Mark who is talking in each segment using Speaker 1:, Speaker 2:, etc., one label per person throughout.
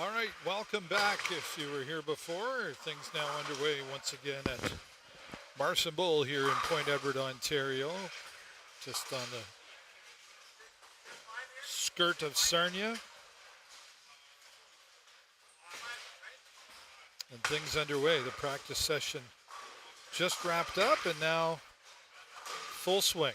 Speaker 1: All right, welcome back. If you were here before, things now underway once again at Marcin Bowl here in Point Edward, Ontario, just on the skirt of Sarnia. And things underway. The practice session just wrapped up and now full swing.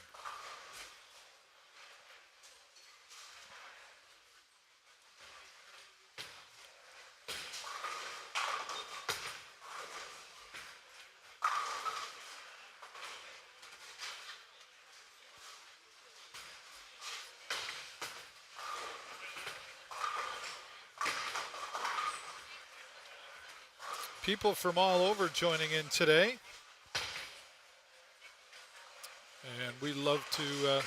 Speaker 1: People from all over joining in today. And we love to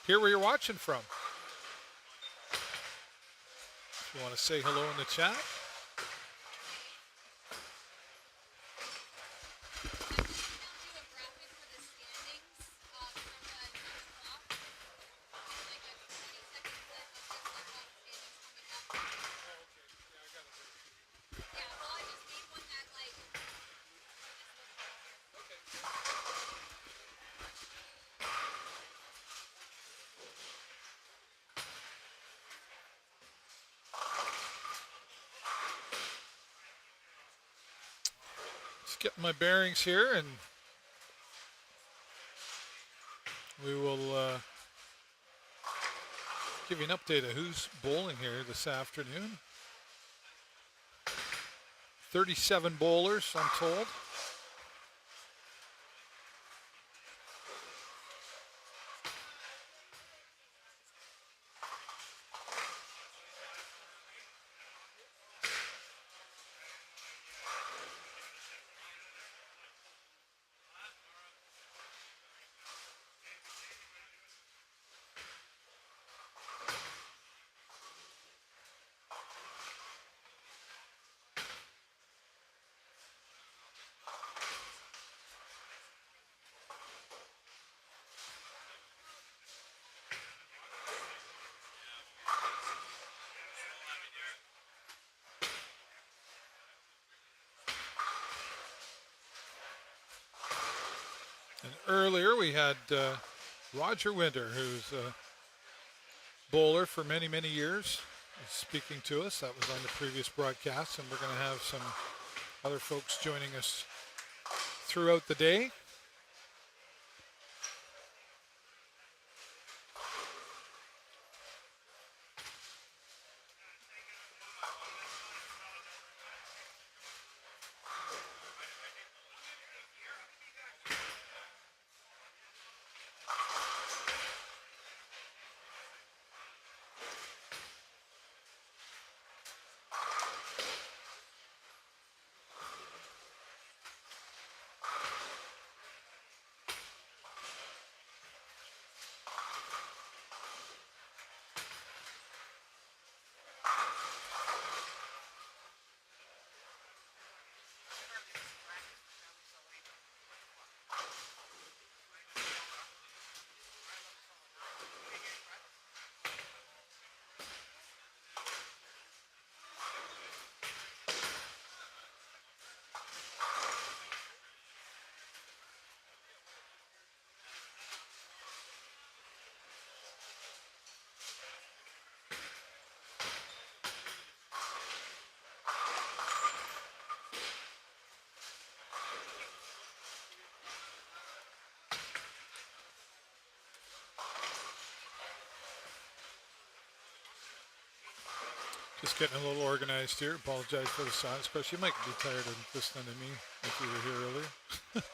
Speaker 1: hear where you're watching from. If you want to say hello in the chat. Just getting my bearings here, and we will give you an update of who's bowling here this afternoon. 37 bowlers, I'm told. And earlier we had Roger Winter, who's a bowler for many, many years, speaking to us. That was on the previous broadcast, and we're going to have some other folks joining us throughout the day. Just getting a little organized here. Apologize for the silence. Of course, you might be tired of listening to me if you were here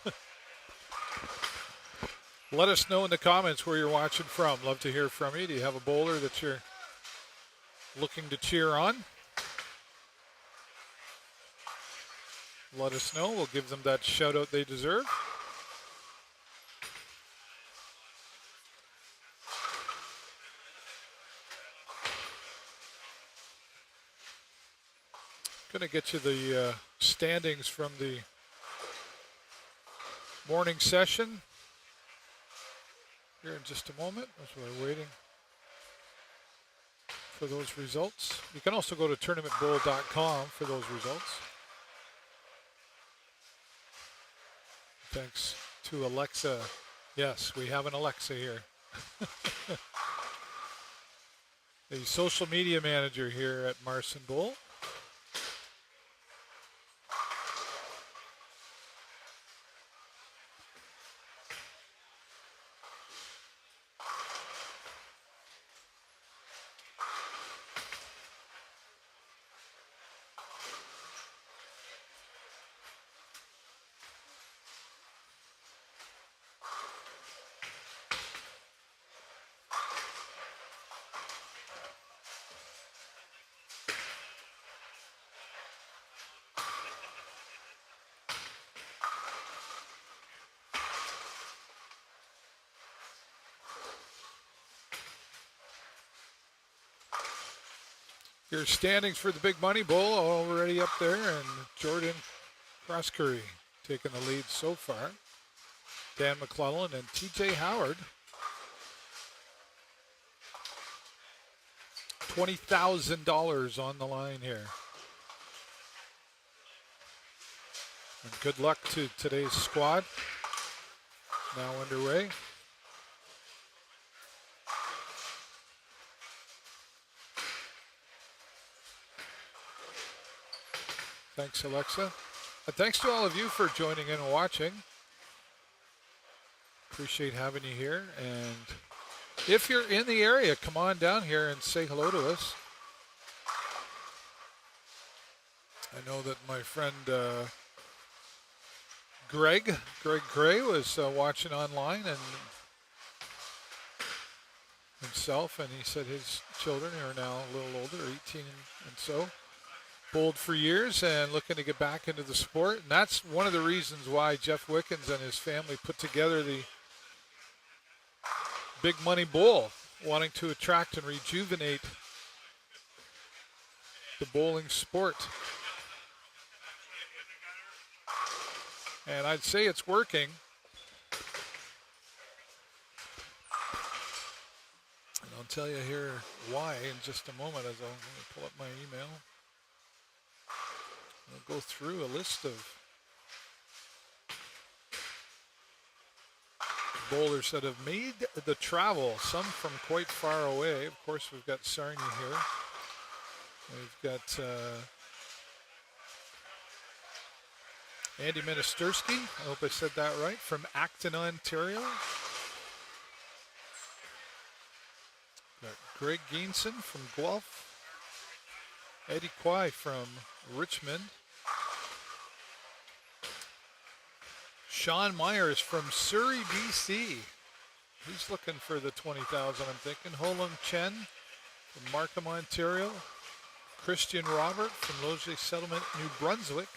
Speaker 1: earlier. Let us know in the comments where you're watching from. Love to hear from you. Do you have a bowler that you're looking to cheer on? Let us know. We'll give them that shout out they deserve. Going to get you the standings from the morning session here in just a moment as we're waiting for those results. You can also go to tournamentbowl.com for those results. Thanks to Alexa. Yes, we have an Alexa here. The social media manager here at Marcin Bowl. Your standings for the Big Money Bowl already up there, and Jordan Crosscurry taking the lead so far. Dan McClellan and TJ Howard. $20,000 on the line here. And good luck to today's squad. Now underway. Thanks, Alexa. And thanks to all of you for joining in and watching. Appreciate having you here. And if you're in the area, come on down here and say hello to us. I know that my friend Greg Gray was watching online, and himself, and he said his children are now a little older, 18 and so. Bowled for years and looking to get back into the sport. And that's one of the reasons why Jeff Wickens and his family put together the Big Money Bowl, wanting to attract and rejuvenate the bowling sport. And I'd say it's working. And I'll tell you here why in just a moment as I'll pull up my email. We'll go through a list of bowlers that have made the travel, some from quite far away. Of course, we've got Sarnia here. We've got Andy Ministerski, I hope I said that right, from Acton, Ontario. Got Greg Geenson from Guelph. Eddie Kwai from Richmond. Sean Myers from Surrey, BC. He's looking for the 20,000, I'm thinking. Holung Chen from Markham, Ontario. Christian Robert from Loge Settlement, New Brunswick.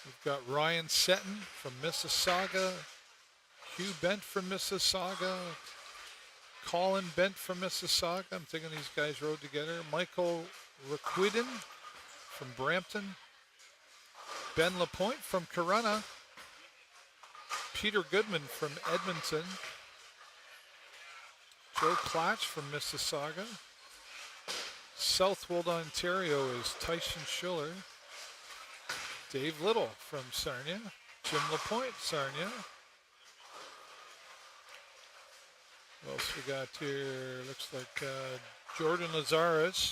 Speaker 1: We've got Ryan Seton from Mississauga. Hugh Bent from Mississauga. Colin Bent from Mississauga. I'm thinking these guys rode together. Michael Requidin from Brampton. Ben Lapointe from Corunna. Peter Goodman from Edmonton. Joe Clatch from Mississauga. Southwold, Ontario is Tyson Schiller. Dave Little from Sarnia. Jim Lapointe, Sarnia. What else we got here? Looks like Jordan Lazarus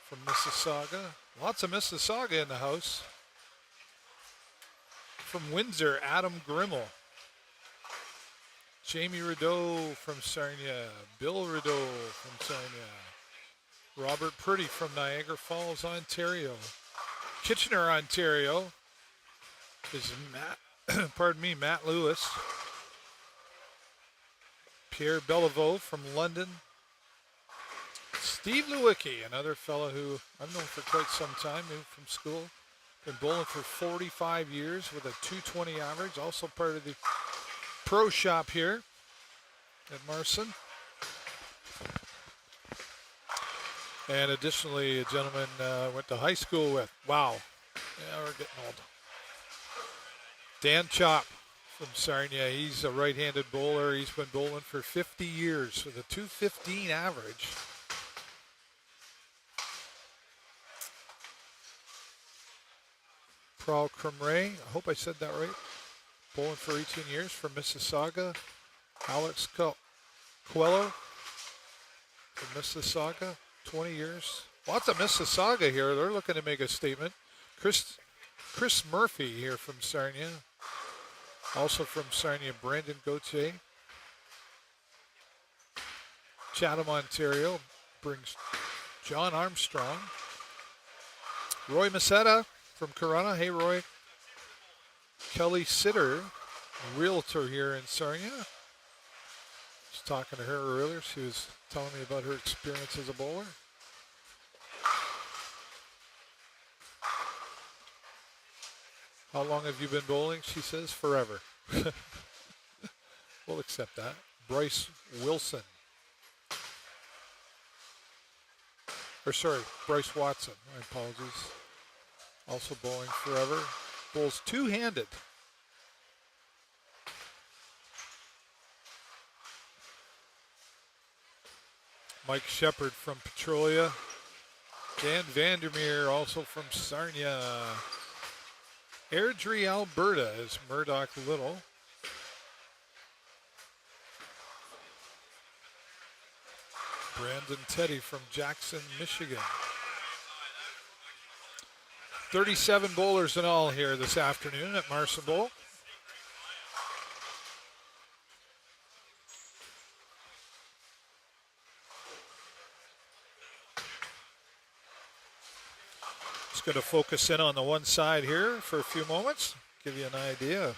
Speaker 1: from Mississauga. Lots of Mississauga in the house. From Windsor, Adam Grimmel. Jamie Rideau from Sarnia. Bill Rideau from Sarnia. Robert Purdy from Niagara Falls, Ontario. Kitchener, Ontario is Matt Lewis. Pierre Bellevaux from London. Steve Lewicki, another fellow who I've known for quite some time, moved from school. Been bowling for 45 years with a 220 average, also part of the pro shop here at Marcin. And additionally, a gentleman went to high school with. Wow. Yeah, we're getting old. Dan Chop from Sarnia. He's a right-handed bowler. He's been bowling for 50 years with a .215 average. Paul Crumray, I hope I said that right. Bowling for 18 years from Mississauga. Alex Coelho from Mississauga, 20 years. Lots of Mississauga here. They're looking to make a statement. Chris Murphy here from Sarnia. Also from Sarnia, Brandon Gauthier. Chatham, Ontario brings John Armstrong. Roy Macetta from Corunna. Hey, Roy. Kelly Sitter, realtor here in Sarnia. I was talking to her earlier. She was telling me about her experience as a bowler. How long have you been bowling? She says forever. We'll accept that. Bryce Wilson. Bryce Watson. My apologies. Also bowling forever. Bowls two-handed. Mike Shepard from Petrolia. Dan Vandermeer, also from Sarnia. Airdrie, Alberta is Murdoch Little. Brandon Teddy from Jackson, Michigan. 37 bowlers in all here this afternoon at Marcin Bowl. Just going to focus in on the one side here for a few moments, give you an idea.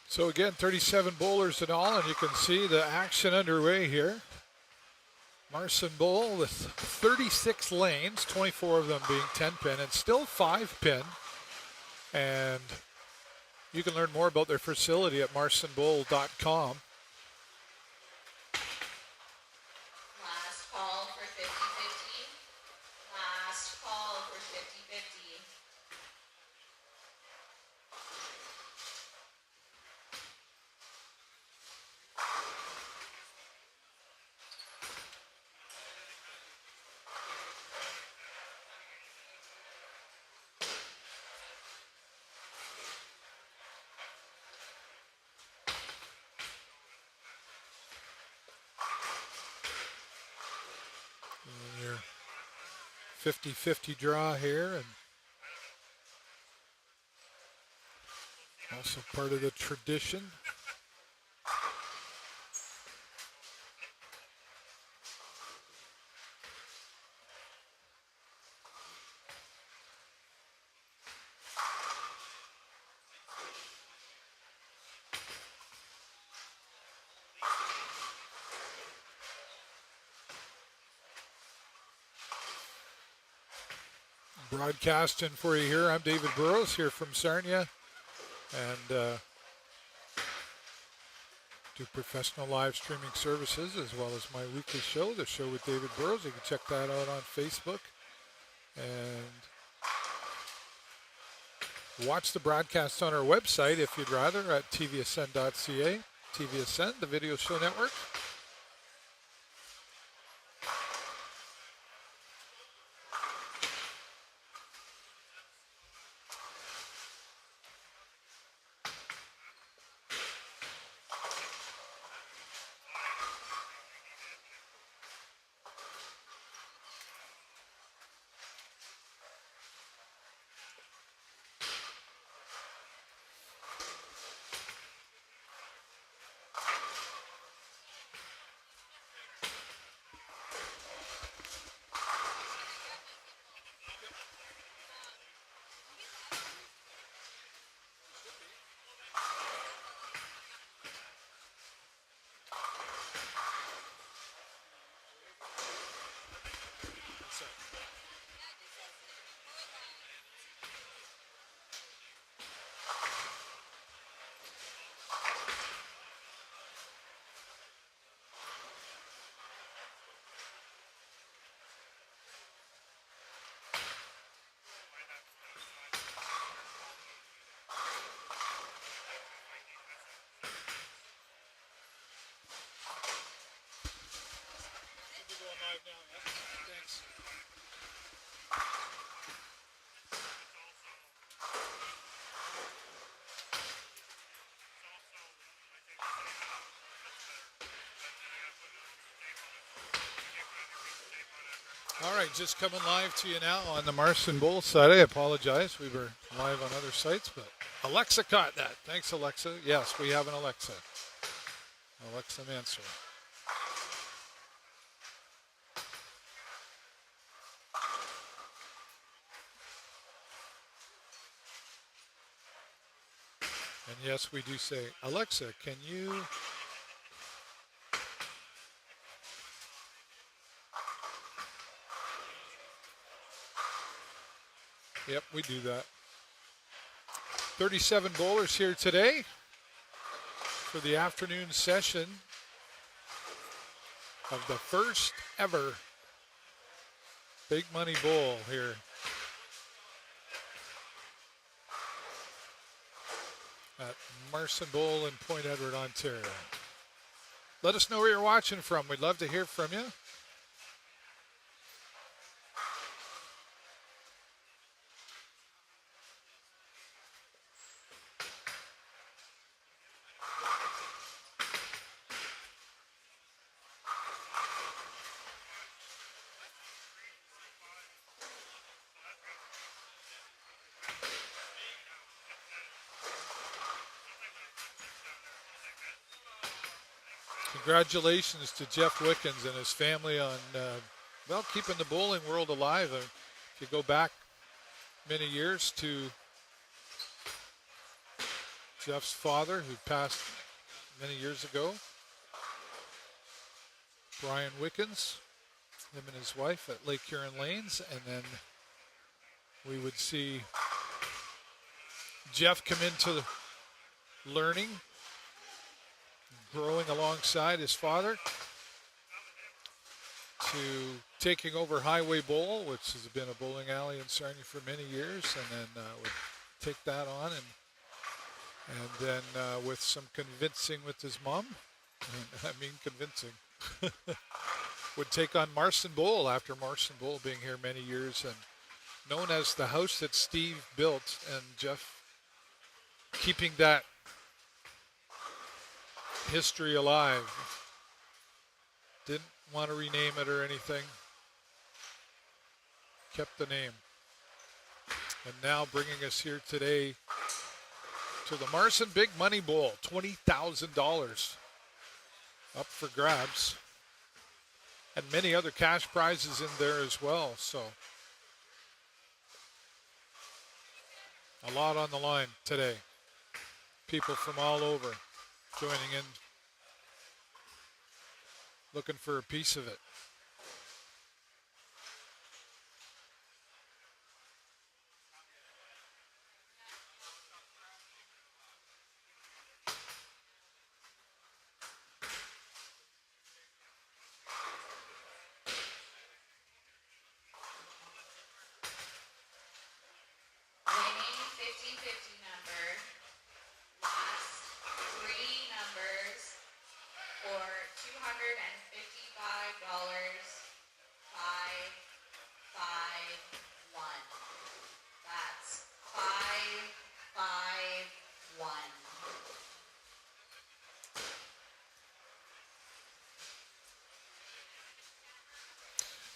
Speaker 1: So again, 37 bowlers in all, and you can see the action underway here. Marcin Bowl with 36 lanes, 24 of them being 10-pin, and still 5-pin. And you can learn more about their facility at marcinbowl.com.
Speaker 2: Last call for 50-50. Last call for 50-50.
Speaker 1: And your 50-50 draw here, and also part of the tradition. Broadcasting for you here. I'm David Burrows here from Sarnia, and do professional live streaming services as well as my weekly show, The Show with David Burrows. You can check that out on Facebook and watch the broadcast on our website if you'd rather at tvsn.ca. TVSN, the video show network. All right, just coming live to you now on the Marcin Bowl side. I apologize. We were live on other sites, but Alexa caught that. Thanks, Alexa. Yes, we have an Alexa. Alexa Mansour. And yes, we do say, Alexa, can you... Yep, we do that. 37 bowlers here today for the afternoon session of the first ever Big Money Bowl here. At Marcin Bowl in Point Edward, Ontario. Let us know where you're watching from. We'd love to hear from you. Congratulations to Jeff Wickens and his family on, keeping the bowling world alive. If you go back many years to Jeff's father, who passed many years ago, Brian Wickens, him and his wife at Lake Huron Lanes, and then we would see Jeff come into learning, growing alongside his father, to taking over Highway Bowl, which has been a bowling alley in Sarnia for many years, and then would take that on, and then with some convincing with his mom, and I mean convincing, would take on Marcin Bowl after Marcin Bowl being here many years and known as the house that Steve built, and Jeff keeping that history alive. Didn't want to rename it or anything. Kept the name. And now bringing us here today to the Marcin Big Money Bowl. $20,000 up for grabs. And many other cash prizes in there as well. So a lot on the line today. People from all over joining in, looking for a piece of it.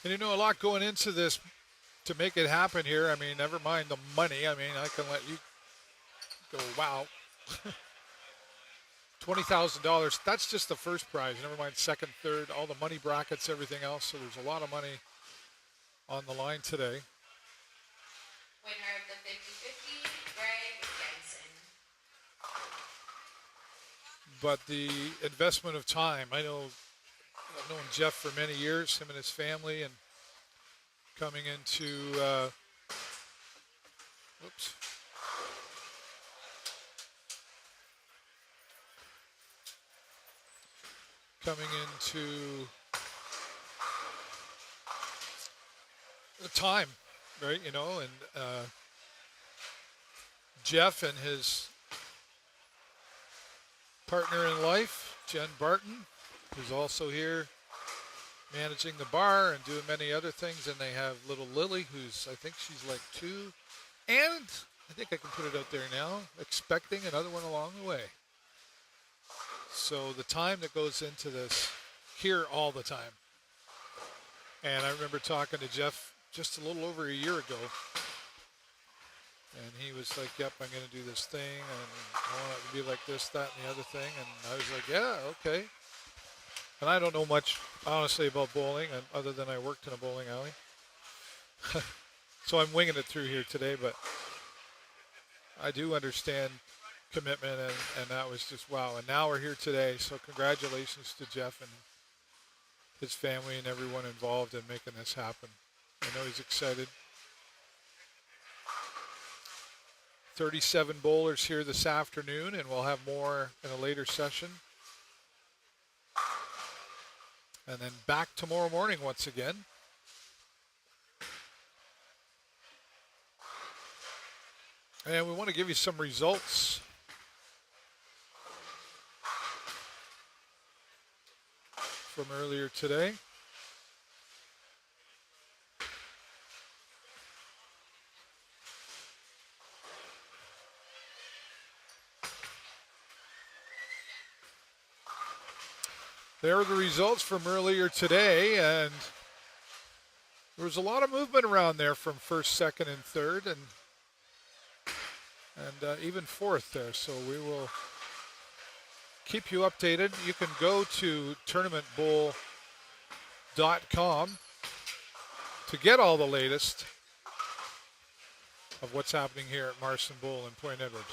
Speaker 1: And a lot going into this to make it happen here. I mean, never mind the money. I mean, I can let you go, wow. $20,000. That's just the first prize. Never mind second, third, all the money brackets, everything else. So there's a lot of money on the line today.
Speaker 2: Winner of the 50-50, Greg Jensen.
Speaker 1: But the investment of time, I've known Jeff for many years, him and his family, and coming into, whoops. Coming into the time, right? And Jeff and his partner in life, Jen Barton, who's also here managing the bar and doing many other things. And they have little Lily, who's, I think she's like 2. And I think I can put it out there now, expecting another one along the way. So the time that goes into this here all the time. And I remember talking to Jeff just a little over a year ago. And he was like, yep, I'm going to do this thing. And I want it to be like this, that, and the other thing. And I was like, yeah, okay. And I don't know much, honestly, about bowling, other than I worked in a bowling alley. So I'm winging it through here today. But I do understand commitment, and that was just wow. And now we're here today. So congratulations to Jeff and his family and everyone involved in making this happen. I know he's excited. 37 bowlers here this afternoon, and we'll have more in a later session. And then back tomorrow morning once again. And we want to give you some results from earlier today. There are the results from earlier today, and there was a lot of movement around there from first, second, and third, and even fourth there. So we will keep you updated. You can go to tournamentbowl.com to get all the latest of what's happening here at Marcin Bowl in Point Edward.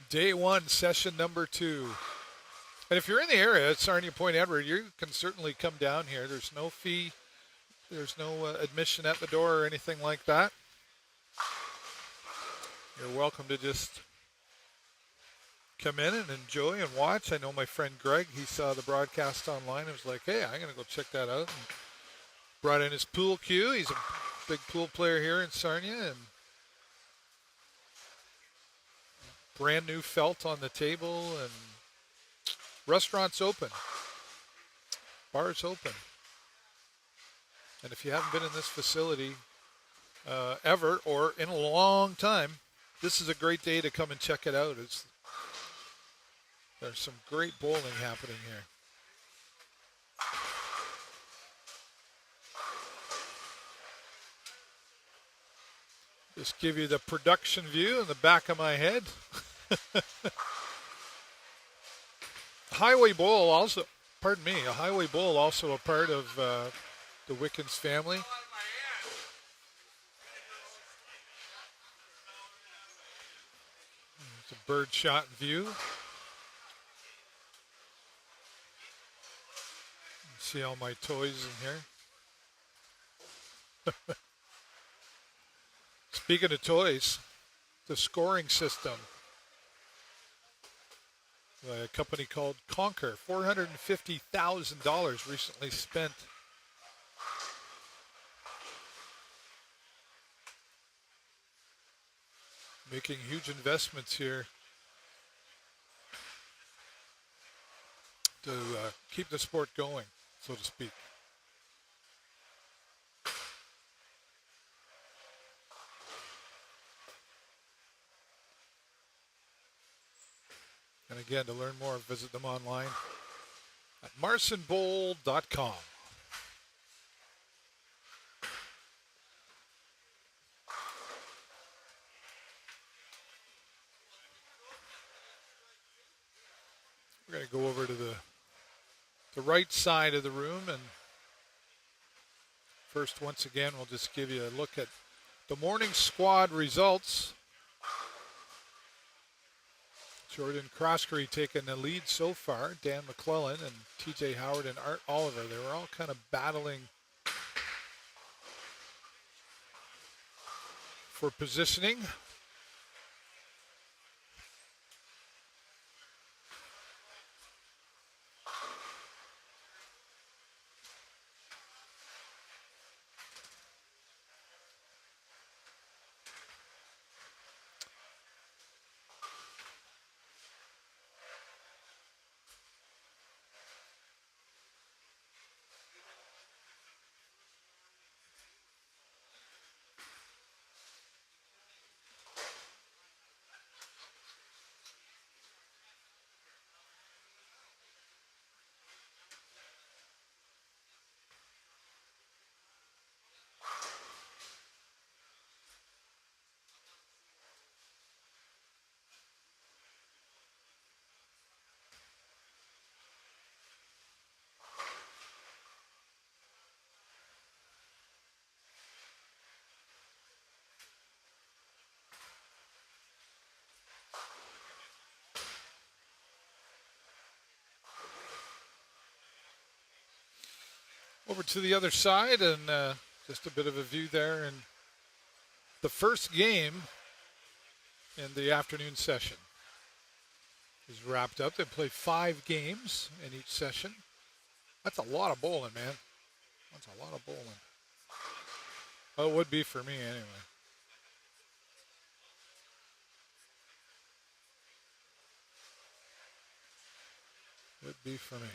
Speaker 1: Day 1, session number 2. And if you're in the area at Sarnia Point Edward, you can certainly come down here. There's no fee. There's no admission at the door or anything like that. You're welcome to just come in and enjoy and watch. I know my friend Greg, he saw the broadcast online and was like, hey, I'm going to go check that out. And brought in his pool cue. He's a big pool player here in Sarnia. And brand new felt on the table, and restaurant's open. Bar's open. And if you haven't been in this facility ever or in a long time, this is a great day to come and check it out. There's some great bowling happening here. Just give you the production view in the back of my head. Highway Bowl also, pardon me, a Highway Bowl also a part of the Wickens family. It's a bird shot view. See all my toys in here. Speaking of toys, the scoring system. A company called Conquer, $450,000 recently spent. Making huge investments here to keep the sport going, so to speak. And again, to learn more, visit them online at marcinbowl.com. We're going to go over to the right side of the room, and first, once again, we'll just give you a look at the morning squad results. Jordan Croskery taking the lead so far. Dan McClellan and TJ Howard and Art Oliver, they were all kind of battling for positioning. Over to the other side, and just a bit of a view there. And the first game in the afternoon session is wrapped up. They play 5 games in each session. That's a lot of bowling, man. That's a lot of bowling. Well, it would be for me anyway. Would be for me.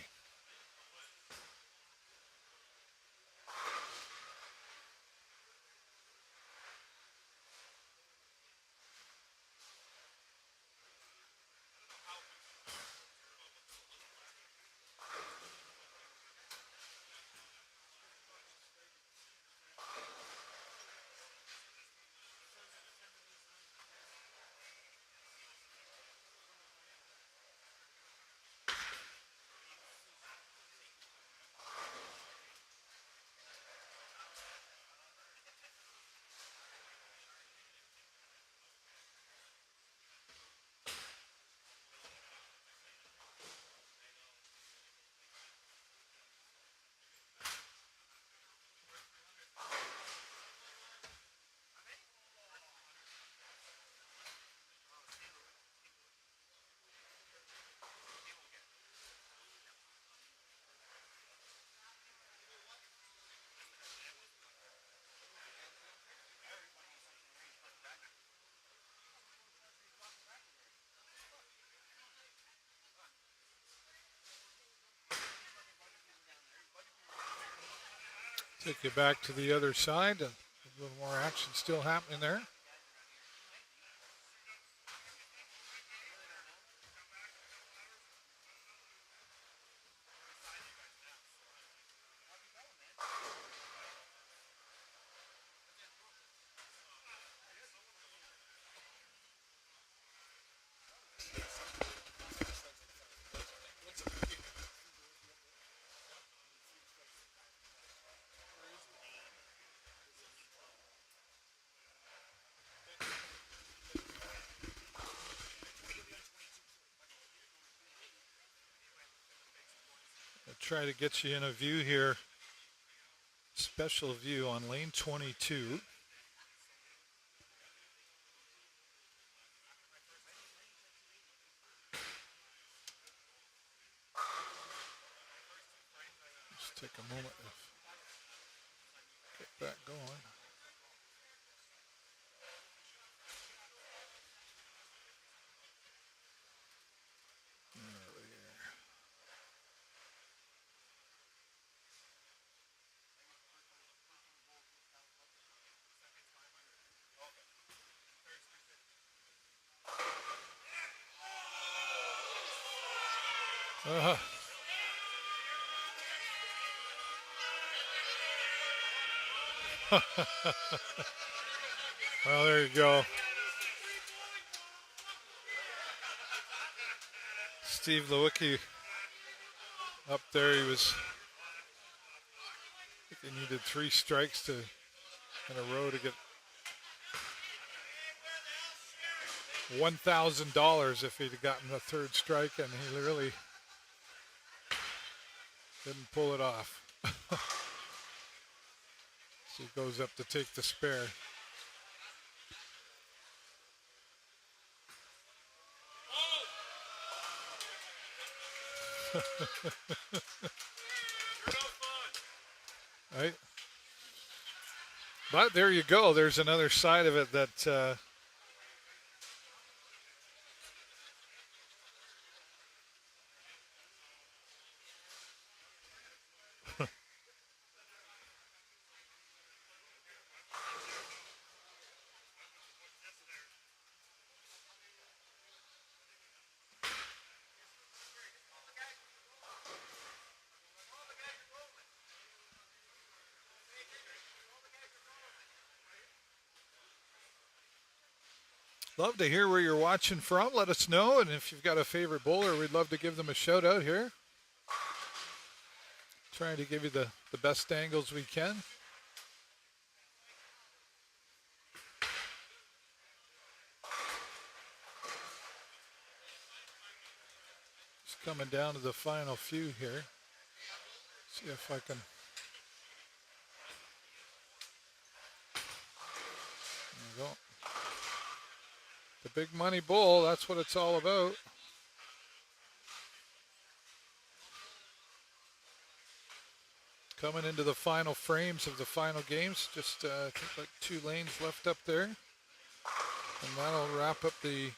Speaker 1: Take you back to the other side. A little more action still happening there. I'll try to get you in a view here. Special view on lane 22. Just take a moment to get that going. Uh-huh. Well, there you go. Steve Lewicki up there. He was. I think he needed 3 strikes in a row to get $1,000 if he'd gotten the 3rd strike, and he really didn't pull it off. So he goes up to take the spare. Right? But there you go. There's another side of it that love to hear where you're watching from. Let us know. And if you've got a favorite bowler, we'd love to give them a shout out here. Trying to give you the best angles we can. Just coming down to the final few here. See if I can. There we go. The big money bowl, that's what it's all about. Coming into the final frames of the final games. Just I think like 2 lanes left up there. And that'll wrap up the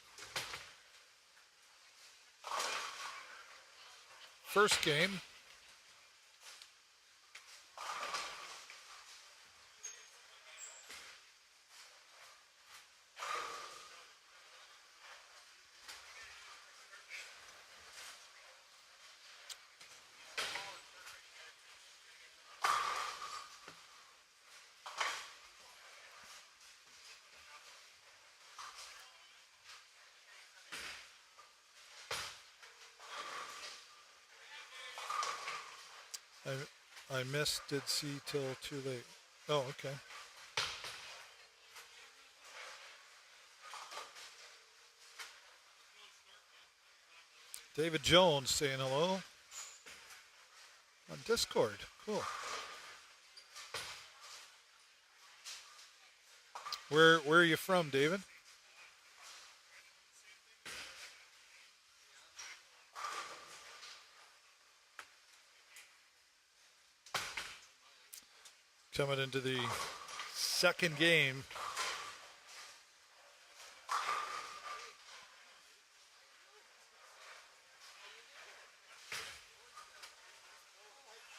Speaker 1: first game. I missed, did see till too late. Oh, okay. David Jones saying hello on Discord. Cool. Where are you from, David? Coming into the second game.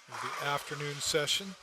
Speaker 1: The afternoon session.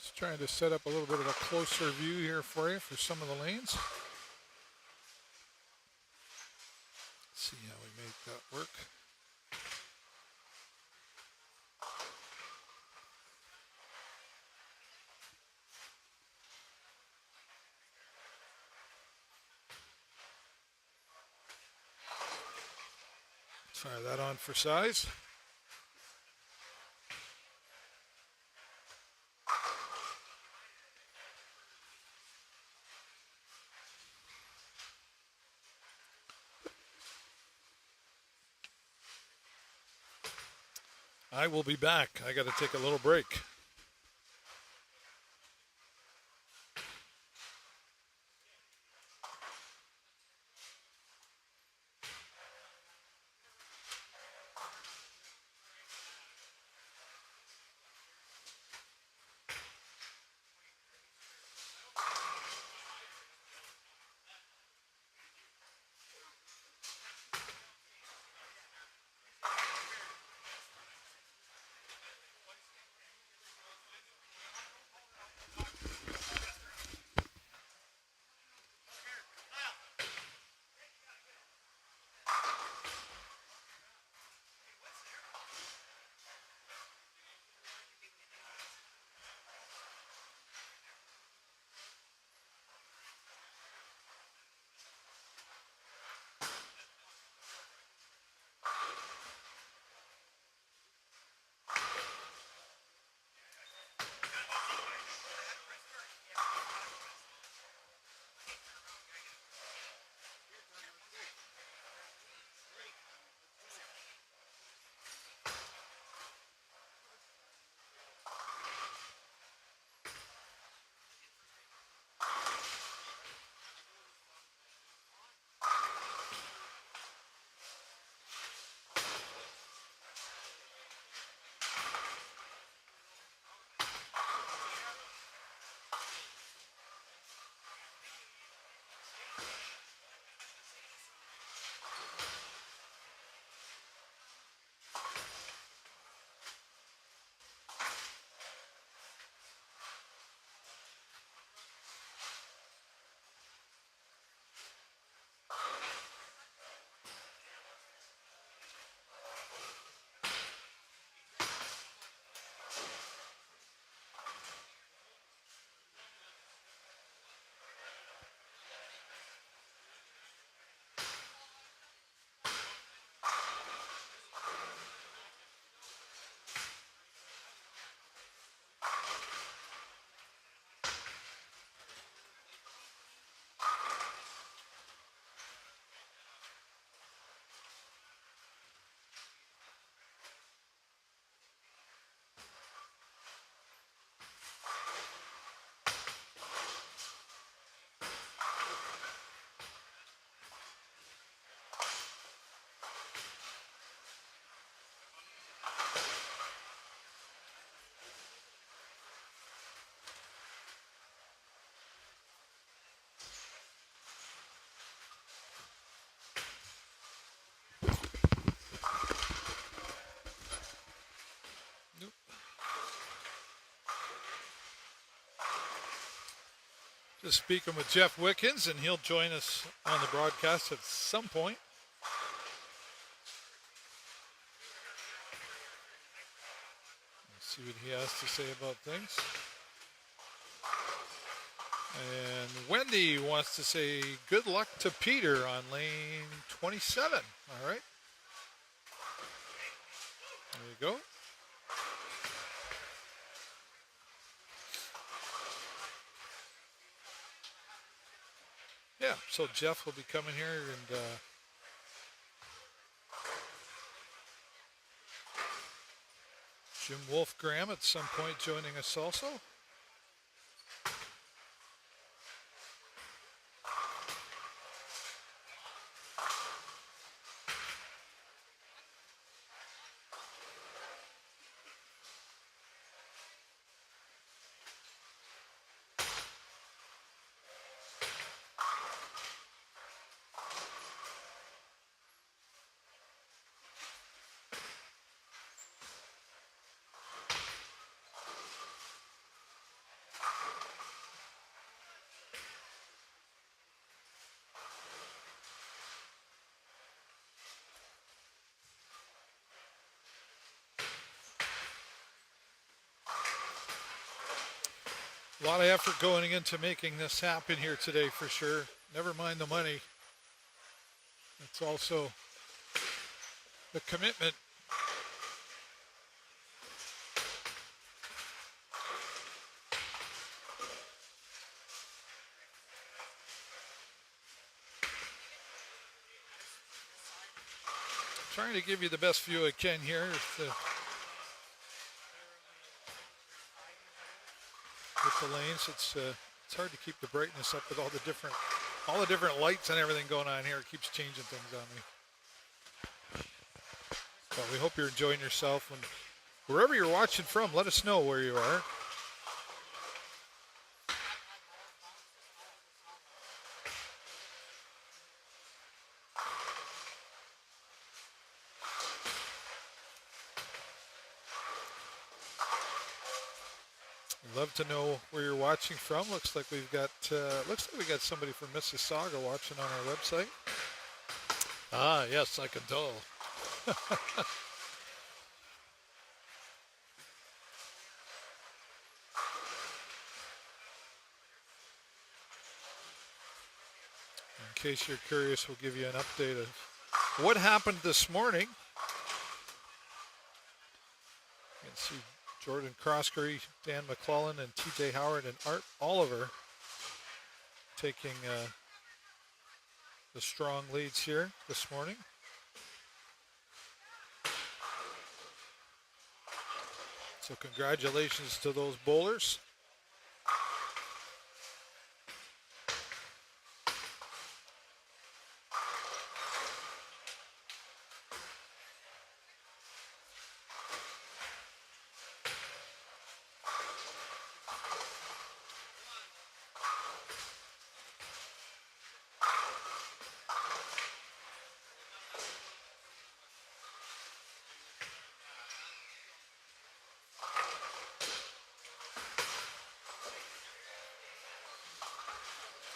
Speaker 1: Just trying to set up a little bit of a closer view here for you for some of the lanes. See how we make that work. Fire that on for size. I will be back. I got to take a little break. Just speaking with Jeff Wickens, and he'll join us on the broadcast at some point. Let's see what he has to say about things. And Wendy wants to say good luck to Peter on lane 27. All right. There you go. Yeah, so Jeff will be coming here, and Jim Wolfgram at some point joining us also. A lot of effort going into making this happen here today for sure. Never mind the money. It's also the commitment. Trying to give you the best view I can here with the lanes. It's hard to keep the brightness up with all the different lights and everything going on here. It keeps changing things on me. But we hope you're enjoying yourself. And wherever you're watching from, let us know where you are. Love to know where you're watching from. Looks like we got somebody from Mississauga watching on our website. Ah, yes, I can tell. In case you're curious, we'll give you an update of what happened this morning. You can see Jordan Croskery, Dan McClellan, and TJ Howard and Art Oliver taking the strong leads here this morning. So congratulations to those bowlers.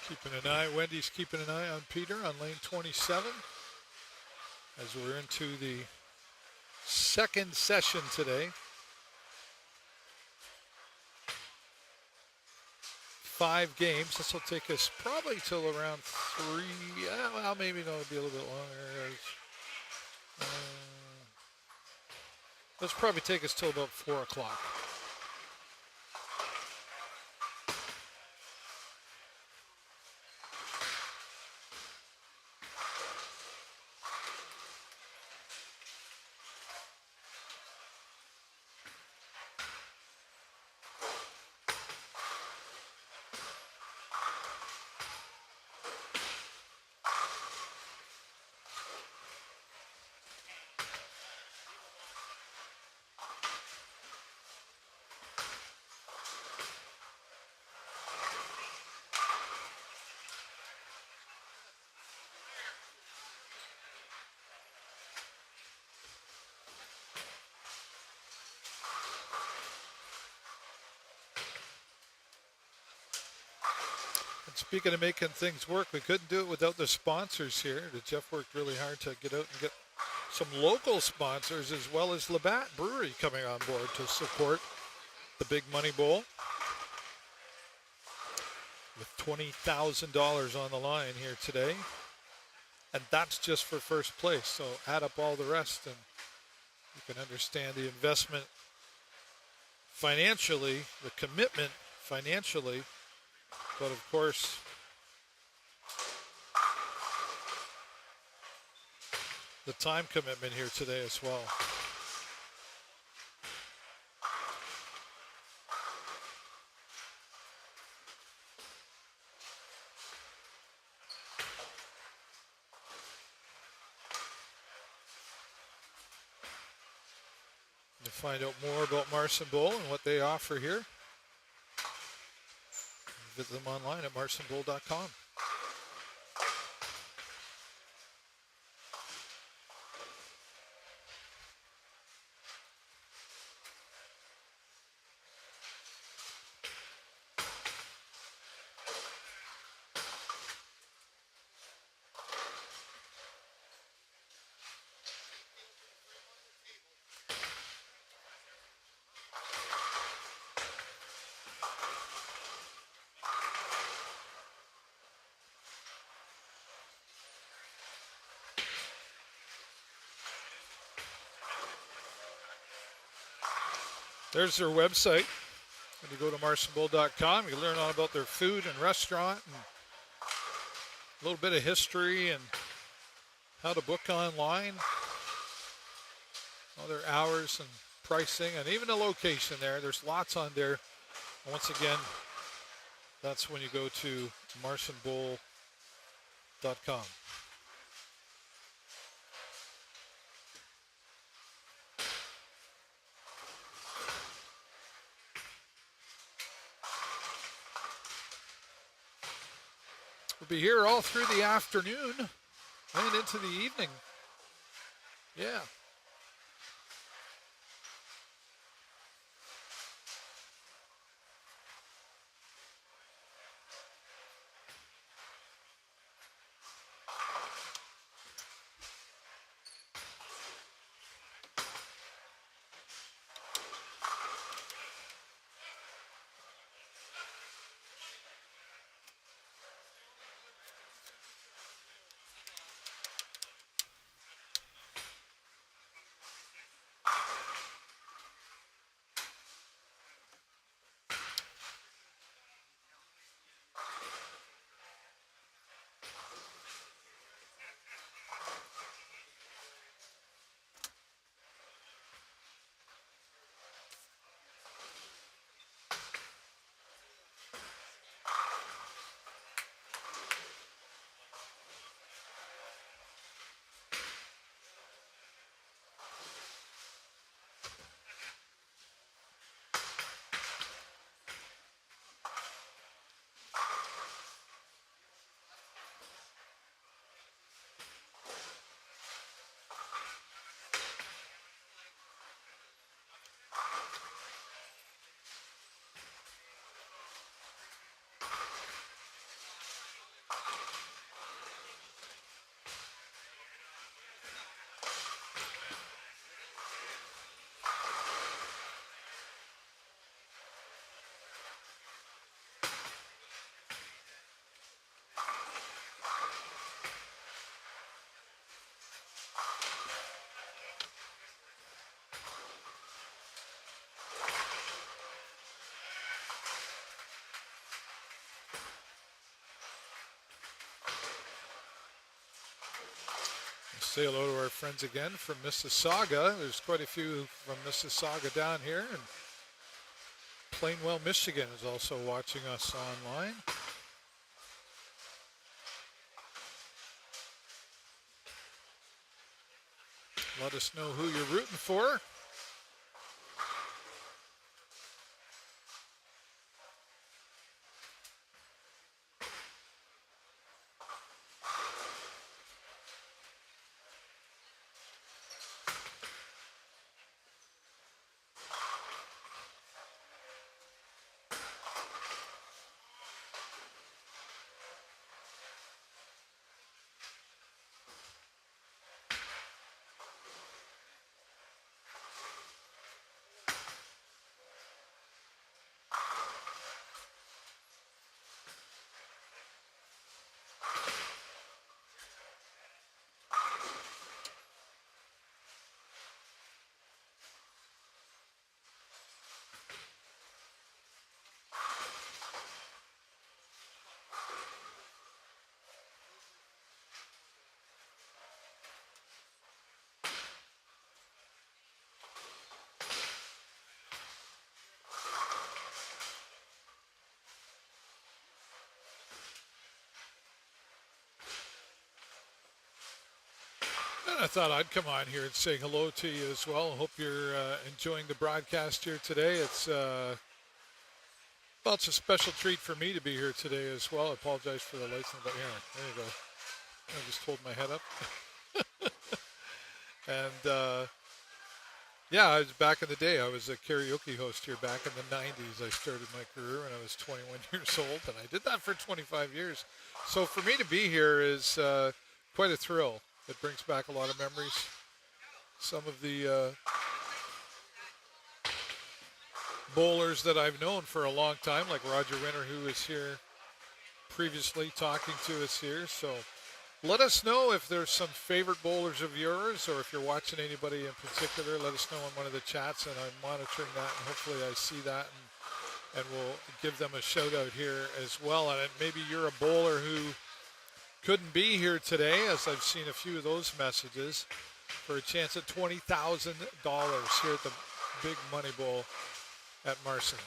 Speaker 1: Keeping an eye, Wendy's keeping an eye on Peter on lane 27 as we're into the second session today. 5 games. This will take us probably till around 3. Well, maybe no, it'll be a little bit longer. Let's probably take us till about 4 o'clock. Speaking of making things work, we couldn't do it without the sponsors here. Jeff worked really hard to get out and get some local sponsors as well as Labatt Brewery coming on board to support the Big Money Bowl with $20,000 on the line here today. And that's just for first place. So add up all the rest and you can understand the investment financially, the commitment financially. But of course, the time commitment here today as well. To find out more about Marcin Bowl and what they offer here, visit them online at marcinbowl.com. There's their website. When you go to marcinbull.com, you learn all about their food and restaurant and a little bit of history and how to book online, all their hours and pricing, and even the location there. There's lots on there. And once again, that's when you go to marcinbull.com. We'll be here all through the afternoon and into the evening. Yeah. Say hello to our friends again from Mississauga. There's quite a few from Mississauga down here. And Plainwell, Michigan is also watching us online. Let us know who you're rooting for. And I thought I'd come on here and say hello to you as well. I hope you're enjoying the broadcast here today. It's well, it's a special treat for me to be here today as well. I apologize for the lights, but here, there you go. I just hold my head up. And yeah, I was back in the day. I was a karaoke host here back in the 90s. I started my career when I was 21 years old, and I did that for 25 years. So for me to be here is quite a thrill. It brings back a lot of memories. Some of the bowlers that I've known for a long time, like Roger Winter, who was here previously talking to us here. So Let us know if there's some favorite bowlers of yours, or if you're watching anybody in particular. Let us know in one of the chats, and I'm monitoring that, and hopefully I see that, and we'll give them a shout out here as well. And maybe you're a bowler who couldn't be here today, as I've seen a few of those messages, for a chance at $20,000 here at the Big Money Bowl at Marcin.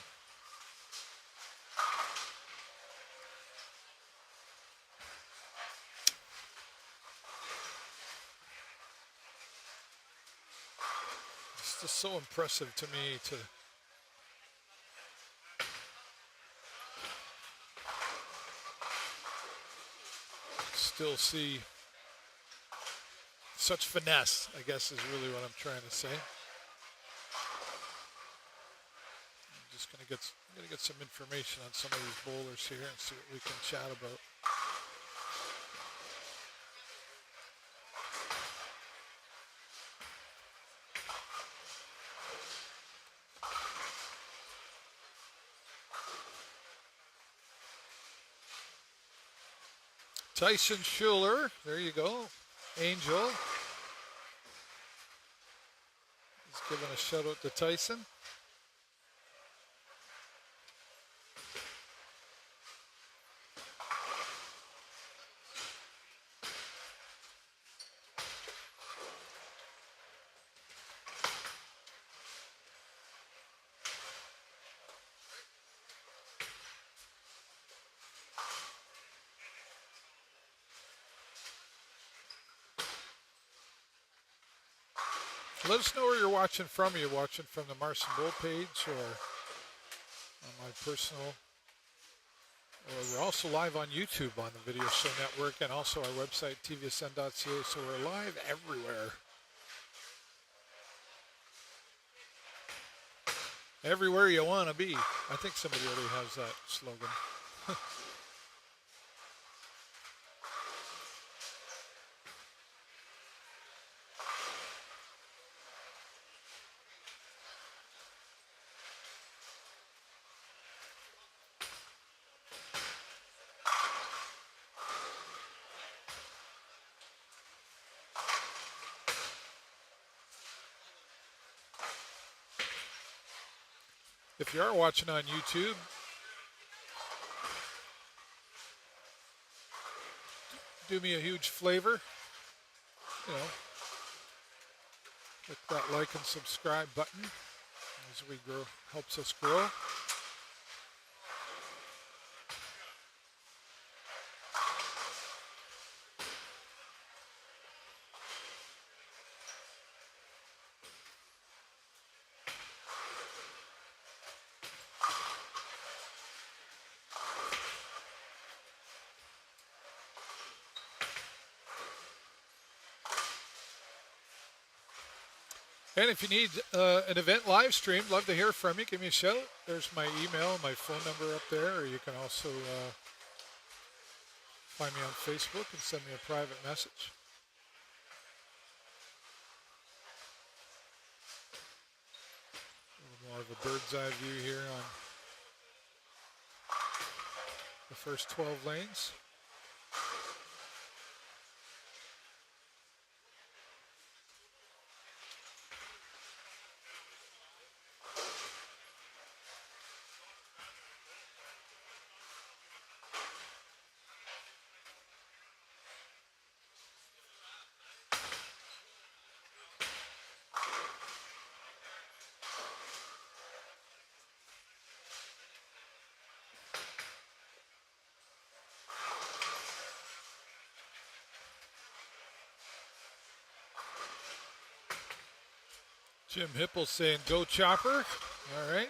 Speaker 1: It's just so impressive to me to still see such finesse, I guess is really what I'm trying to say. I'm just gonna get some information on some of these bowlers here and see what we can chat about. Tyson Schuler, there you go. Angel. He's giving a shout out to Tyson. Let us know where you're watching from. Are you watching from the Marcin Bowl page or on my personal? Or we're also live on YouTube on the Video Show Network and also our website, tvsn.ca. So we're live everywhere. Everywhere you want to be. I think somebody already has that slogan. If you are watching on YouTube, do me a huge favor. You know, click that like and subscribe button as we grow, helps us grow. And if you need an event live stream, love to hear from you. Give me a shout. There's my email, my phone number up there. Or you can also find me on Facebook and send me a private message. A little more of a bird's eye view here on the first 12 lanes. Jim Hipple saying, go Chopper. All right.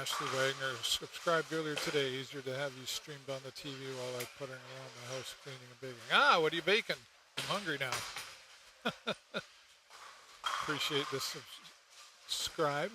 Speaker 1: Ashley Wagner subscribed earlier today. Easier to have you streamed on the TV while I put it around the house just cleaning and baking. Ah, what are you baking? I'm hungry now. Appreciate this subscribe.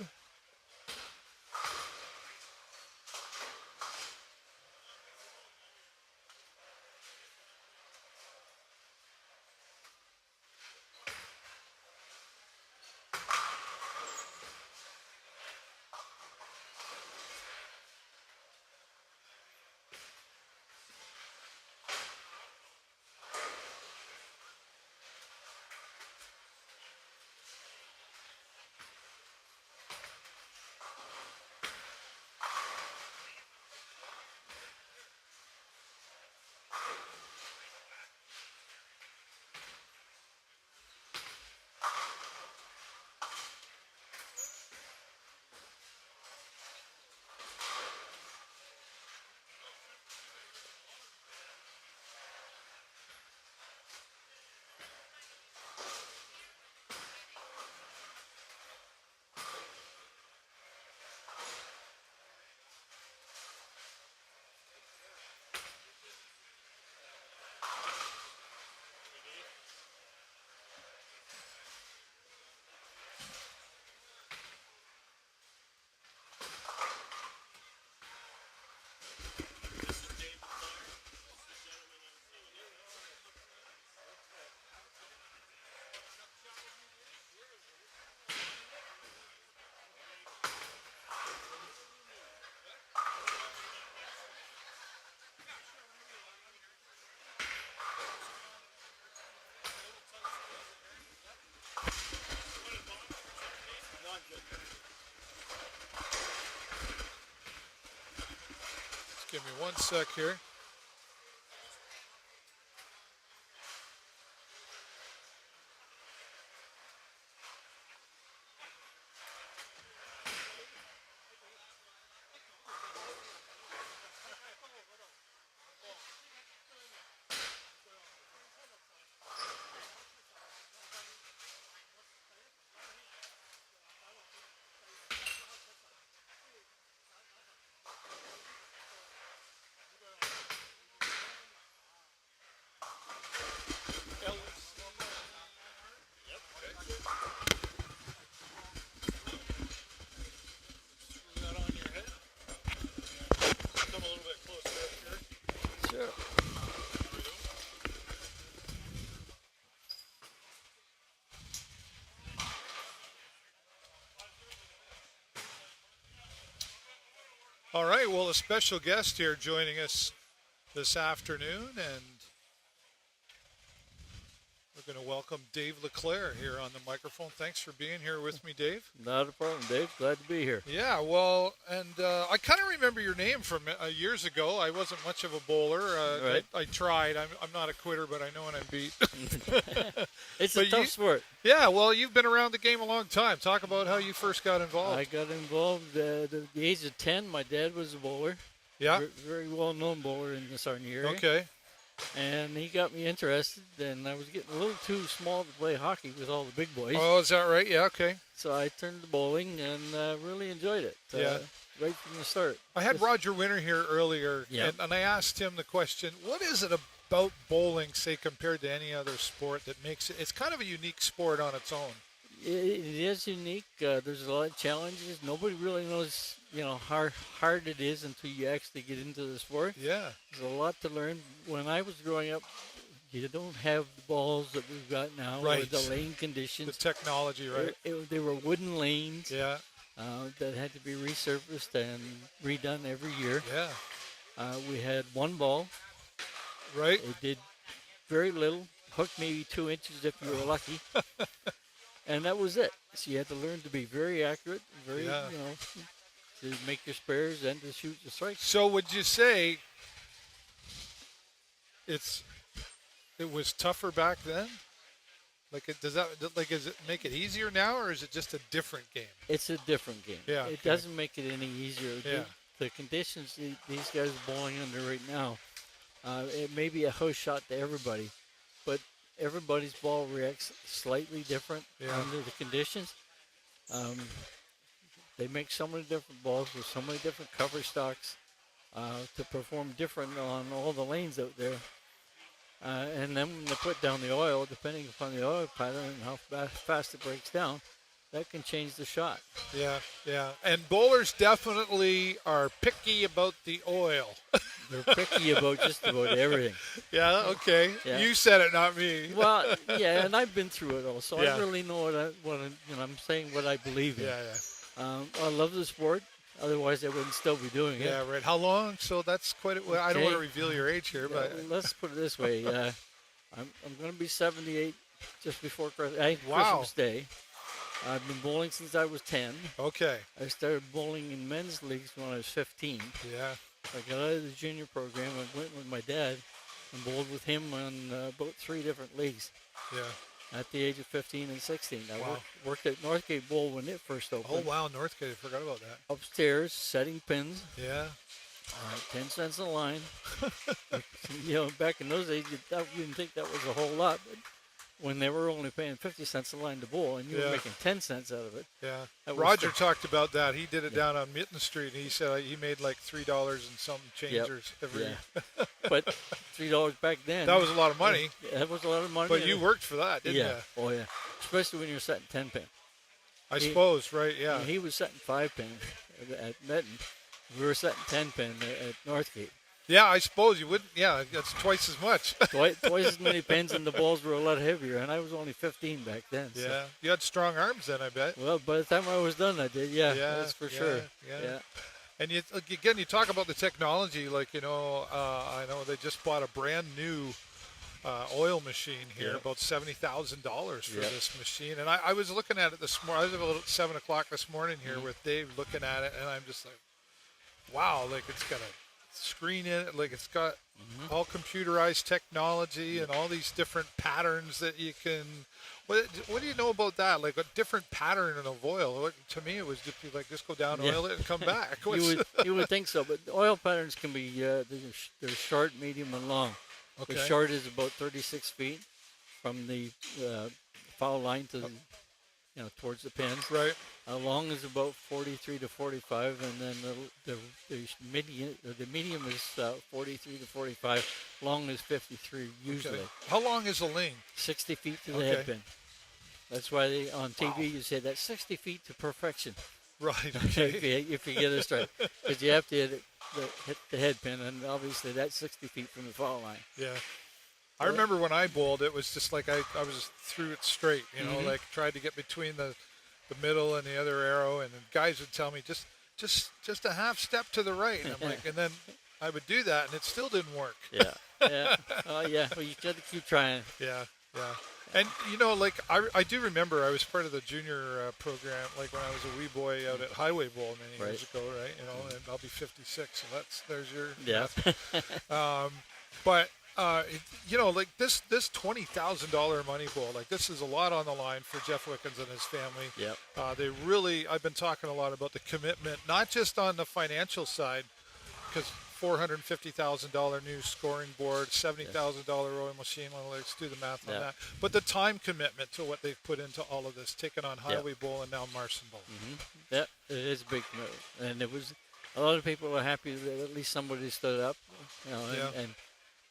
Speaker 1: Give me one sec here. All right, well, a special guest here joining us this afternoon, and we're going to welcome Dave LeClaire here on the microphone. Thanks for being here with me, Dave.
Speaker 3: Not a problem, Dave. Glad to be here.
Speaker 1: Yeah, well, and I kind of remember your name from years ago. I wasn't much of a bowler.
Speaker 3: Right.
Speaker 1: I tried. I'm not a quitter, but I know when I'm beat.
Speaker 3: It's
Speaker 1: But
Speaker 3: a tough sport.
Speaker 1: Yeah, well, you've been around the game a long time. Talk about how you first got involved.
Speaker 3: I got involved at the age of 10. My dad was a bowler.
Speaker 1: Yeah.
Speaker 3: Very well-known bowler in the Sarnia area.
Speaker 1: Okay.
Speaker 3: And he got me interested, and I was getting a little too small to play hockey with all the big boys.
Speaker 1: Oh, is that right? Yeah, okay.
Speaker 3: So I turned to bowling and really enjoyed it.
Speaker 1: Yeah.
Speaker 3: Right from the start.
Speaker 1: I had Roger Winter here earlier,
Speaker 3: Yeah.
Speaker 1: and I asked him the question, what is it about bowling, say, compared to any other sport that makes it, it's kind of a unique sport on its own.
Speaker 3: It is unique. There's a lot of challenges. Nobody really knows, how hard it is until you actually get into the sport.
Speaker 1: Yeah.
Speaker 3: There's a lot to learn. When I was growing up, you don't have the balls that we've got now, or
Speaker 1: Right.
Speaker 3: the lane
Speaker 1: The
Speaker 3: conditions.
Speaker 1: technology, right?
Speaker 3: They were wooden lanes
Speaker 1: Yeah.
Speaker 3: that had to be resurfaced and redone every year.
Speaker 1: Yeah.
Speaker 3: We had one ball.
Speaker 1: Right?
Speaker 3: It did very little, hook maybe 2 inches if you were lucky. And that was it. So you had to learn to be very accurate, very,
Speaker 1: Yeah.
Speaker 3: to make your spares and to shoot your strikes.
Speaker 1: So would you say it was tougher back then? Like, does it make it easier now, or is it just a different game?
Speaker 3: It's a different game.
Speaker 1: Yeah,
Speaker 3: It
Speaker 1: okay.
Speaker 3: doesn't make it any easier.
Speaker 1: Yeah.
Speaker 3: The conditions these guys are bowling under right now, it may be a house shot to everybody, but everybody's ball reacts slightly different
Speaker 1: Yeah.
Speaker 3: under the conditions. They make so many different balls with so many different cover stocks to perform different on all the lanes out there. And then when they put down the oil, depending upon the oil pattern and how fast it breaks down, that can change the shot.
Speaker 1: Yeah, yeah. And bowlers definitely are picky about the oil.
Speaker 3: They're picky about just about everything.
Speaker 1: Yeah, okay.
Speaker 3: Yeah.
Speaker 1: You said it, not me.
Speaker 3: Well, yeah, and I've been through it all, so
Speaker 1: Yeah.
Speaker 3: I really know I'm saying what I believe in.
Speaker 1: Yeah, yeah.
Speaker 3: I love the sport. Otherwise, I wouldn't still be doing it.
Speaker 1: Yeah, right. How long? So that's quite a, well, I don't want to reveal your age here, but
Speaker 3: Let's put it this way. I'm going to be 78 just before
Speaker 1: Wow.
Speaker 3: Christmas Day. I've been bowling since I was 10.
Speaker 1: okay.
Speaker 3: I started bowling in men's leagues when I was 15.
Speaker 1: Yeah.
Speaker 3: I got out of the junior program. I went with my dad and bowled with him on about 3 different leagues
Speaker 1: Yeah.
Speaker 3: at the age of 15 and 16. I
Speaker 1: Wow.
Speaker 3: worked at Northgate Bowl when it first opened.
Speaker 1: Oh, wow. Northgate. I forgot about that.
Speaker 3: Upstairs, setting pins,
Speaker 1: Yeah.
Speaker 3: 10 cents a line. Back in those days, you didn't think that was a whole lot, but when they were only paying 50 cents a line to bowl and you were making 10 cents out of it.
Speaker 1: Yeah.
Speaker 3: That was
Speaker 1: Roger
Speaker 3: the-
Speaker 1: talked about that. He did it down on Mitten Street, and he said he made like $3 and some changers every
Speaker 3: Yeah.
Speaker 1: year.
Speaker 3: But $3 back then.
Speaker 1: That was a lot of money,
Speaker 3: That was a lot of money.
Speaker 1: but you worked for that, didn't
Speaker 3: Yeah.
Speaker 1: you?
Speaker 3: Oh, yeah. Especially when you're setting 10 pin.
Speaker 1: I suppose, right? Yeah.
Speaker 3: He was setting 5 pin at Metten. We were setting 10 pin at Northgate.
Speaker 1: Yeah, I suppose you wouldn't. Yeah, that's twice as much.
Speaker 3: Twice as many pins, and the balls were a lot heavier. And I was only 15 back then. So.
Speaker 1: Yeah. You had strong arms then, I bet.
Speaker 3: Well, by the time I was done, I did. Yeah,
Speaker 1: Yeah,
Speaker 3: that's for
Speaker 1: yeah,
Speaker 3: sure.
Speaker 1: yeah. And you talk about the technology. Like, I know they just bought a brand new oil machine here,
Speaker 3: Yeah.
Speaker 1: about $70,000 for
Speaker 3: Yeah.
Speaker 1: this machine. And I was looking at it this morning. I was about 7 o'clock this morning here with Dave looking at it, and I'm just like, wow, like it's got a screen in it, like it's got all computerized technology and all these different patterns that you can. What do you know about that? Like a different pattern of oil. To me, it was just go down, oil it, and come back.
Speaker 3: You would think so, but the oil patterns can be they're short, medium, and long.
Speaker 1: Okay.
Speaker 3: The short is about 36 feet from the foul line to towards the pins.
Speaker 1: Right.
Speaker 3: Long is about 43 to 45, and then the medium is 43 to 45. Long is 53 usually.
Speaker 1: Okay. How long is a ling?
Speaker 3: 60 feet to the
Speaker 1: Okay.
Speaker 3: head pin. That's why on TV you say that's 60 feet to perfection.
Speaker 1: Right.
Speaker 3: if you get it straight, because you have to hit the head pin, and obviously that's 60 feet from the foul line.
Speaker 1: Yeah. I remember when I bowled, it was just like I was threw it straight, like tried to get between the middle and the other arrow, and the guys would tell me just a half step to the right, and I'm like, and then I would do that, and it still didn't work.
Speaker 3: Yeah. Well, you got to keep trying.
Speaker 1: Yeah. And like I do remember I was part of the junior program, like when I was a wee boy out at Highway Bowl many years ago, right? And I'll be 56, so there's your but like this $20,000 money bowl, like this is a lot on the line for Jeff Wickens and his family.
Speaker 3: Yep.
Speaker 1: I've been talking a lot about the commitment, not just on the financial side, because $450,000 new scoring board, $70,000 oil machine. Well, let's do the math on that. But the time commitment to what they've put into all of this, taking on Highway Bowl and now Marcin Bowl.
Speaker 3: Yeah, it is a big commitment, and it was a lot of people were happy that at least somebody stood up, and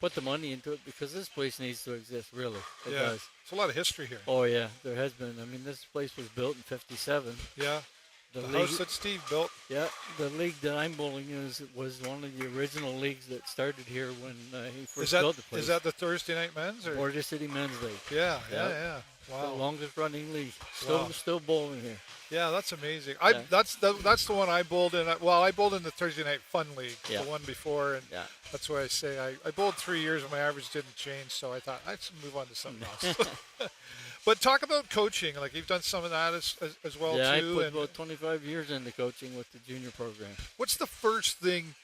Speaker 3: put the money into it, because this place needs to exist. Really, it does.
Speaker 1: It's a lot of history here.
Speaker 3: Oh yeah, there has been. I mean, this place was built in '57.
Speaker 1: Yeah. The house that Steve built.
Speaker 3: Yeah, the league that I'm bowling in was one of the original leagues that started here when he first built the place.
Speaker 1: Is that the Thursday night men's? Or?
Speaker 3: Border City Men's League.
Speaker 1: Yeah.
Speaker 3: Wow. The longest running league.
Speaker 1: Wow.
Speaker 3: Still bowling here.
Speaker 1: Yeah, that's amazing. That's the one I bowled in. Well, I bowled in the Thursday Night Fun League, the one before, and that's why I say I bowled 3 years and my average didn't change, so I thought I should move on to something else. But talk about coaching. Like you've done some of that as well too.
Speaker 3: Yeah, I put about 25 years into coaching with the junior program.
Speaker 1: What's the first thing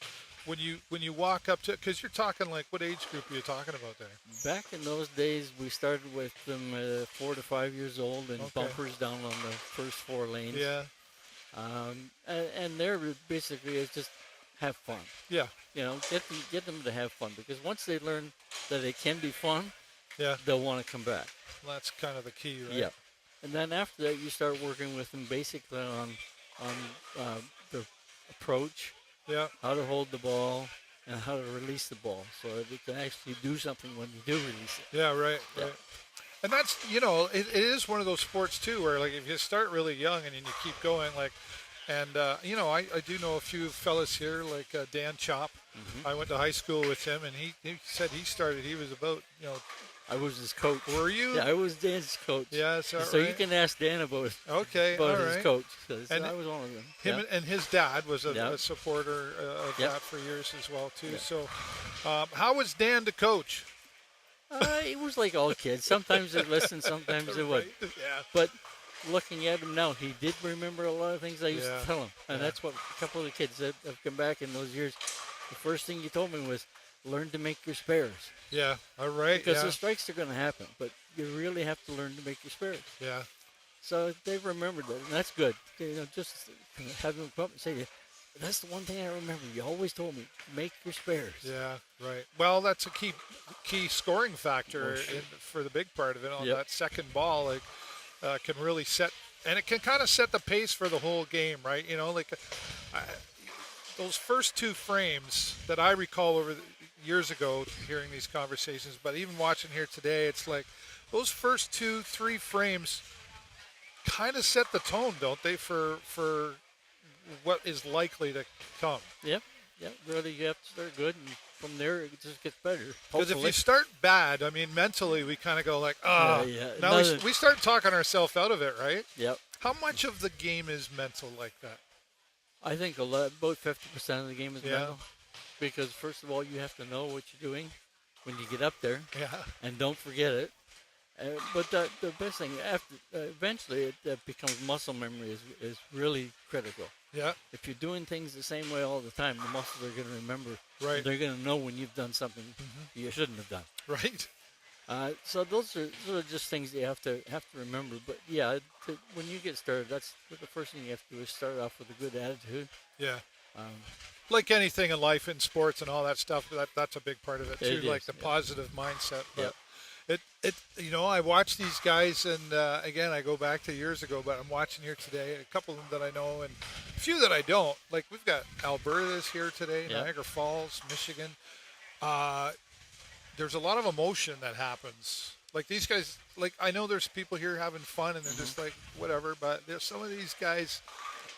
Speaker 1: when you walk up to? Because you're talking like what age group are you talking about there?
Speaker 3: Back in those days, we started with them 4 to 5 years old, and bumpers down on the first 4 lanes.
Speaker 1: Yeah.
Speaker 3: And they're basically it's just have fun.
Speaker 1: Yeah.
Speaker 3: Get them to have fun, because once they learn that it can be fun,
Speaker 1: yeah,
Speaker 3: they'll want to come back.
Speaker 1: Well, that's kind of the key, right?
Speaker 3: Yeah. And then after that, you start working with them basically on the approach,
Speaker 1: yeah,
Speaker 3: how to hold the ball, and how to release the ball so that it can actually do something when you do release it.
Speaker 1: Yeah, right,
Speaker 3: Yeah.
Speaker 1: right. And that's, it is one of those sports too, where like if you start really young and then you keep going, like, and I do know a few fellas here, like Dan Chop. I went to high school with him, and he said he was about,
Speaker 3: I was his coach.
Speaker 1: were you?
Speaker 3: Yeah, I was Dan's coach.
Speaker 1: Yeah, that's all
Speaker 3: So
Speaker 1: right.
Speaker 3: you can ask Dan about
Speaker 1: Okay, all
Speaker 3: his
Speaker 1: right.
Speaker 3: coach. 'Cause
Speaker 1: And
Speaker 3: I was one of them.
Speaker 1: Him and his dad was a,
Speaker 3: Yeah.
Speaker 1: a supporter of
Speaker 3: Yeah.
Speaker 1: that for years as well too.
Speaker 3: Yeah.
Speaker 1: So, how was Dan to coach?
Speaker 3: It was like all kids. Sometimes they listened, sometimes they wouldn't.
Speaker 1: Right, yeah.
Speaker 3: But looking at him now, he did remember a lot of things I used
Speaker 1: Yeah.
Speaker 3: to tell him. And
Speaker 1: Yeah.
Speaker 3: that's what a couple of the kids that have come back in those years, the first thing you told me was, learn to make your spares.
Speaker 1: Yeah, all right.
Speaker 3: Because
Speaker 1: Yeah,
Speaker 3: the strikes are going to happen, but you really have to learn to make your spares.
Speaker 1: yeah,
Speaker 3: So they've remembered that, and that's good. Just have them come up and say to you, that's the one thing I remember. You always told me, make your spares.
Speaker 1: yeah, right. Well, that's a key scoring factor
Speaker 3: Oh, sure.
Speaker 1: for the big part of it. On
Speaker 3: Yep.
Speaker 1: that second ball, like, can really set, and it can kind of set the pace for the whole game, right? Those first two frames that I recall over years ago, hearing these conversations, but even watching here today, it's like those first 2-3 frames kind of set the tone, don't they, for what is likely to come?
Speaker 3: Yep. Really, you have to start good, and from there it just gets better.
Speaker 1: Because if
Speaker 3: Hopefully.
Speaker 1: you start bad, I mean, mentally we kind of go like, ah.
Speaker 3: Yeah.
Speaker 1: Now we start talking ourselves out of it, right?
Speaker 3: Yep.
Speaker 1: How much of the game is mental like that?
Speaker 3: I think about 50% of the game is
Speaker 1: Yeah.
Speaker 3: mental. Because first of all, you have to know what you're doing when you get up there,
Speaker 1: Yeah.
Speaker 3: and don't forget it. But the best thing after eventually it becomes muscle memory is really critical.
Speaker 1: Yeah.
Speaker 3: If you're doing things the same way all the time, the muscles are going to remember.
Speaker 1: Right.
Speaker 3: They're going to know when you've done something you shouldn't have done.
Speaker 1: Right.
Speaker 3: So those are just things that you have to remember. But yeah, when you get started, that's the first thing you have to do is start off with a good attitude.
Speaker 1: Yeah.
Speaker 3: Um,
Speaker 1: Like anything in life, in sports and all that stuff, that's a big part of it too.
Speaker 3: It
Speaker 1: Like
Speaker 3: is,
Speaker 1: the
Speaker 3: yeah.
Speaker 1: positive mindset. But
Speaker 3: Yep.
Speaker 1: I watch these guys, and again, I go back to years ago, but I'm watching here today. A couple of them that I know, and a few that I don't. Like we've got Alberta's here today,
Speaker 3: Yep.
Speaker 1: Niagara Falls, Michigan. There's a lot of emotion that happens. Like these guys, like I know there's people here having fun, and they're just like whatever. But there's some of these guys,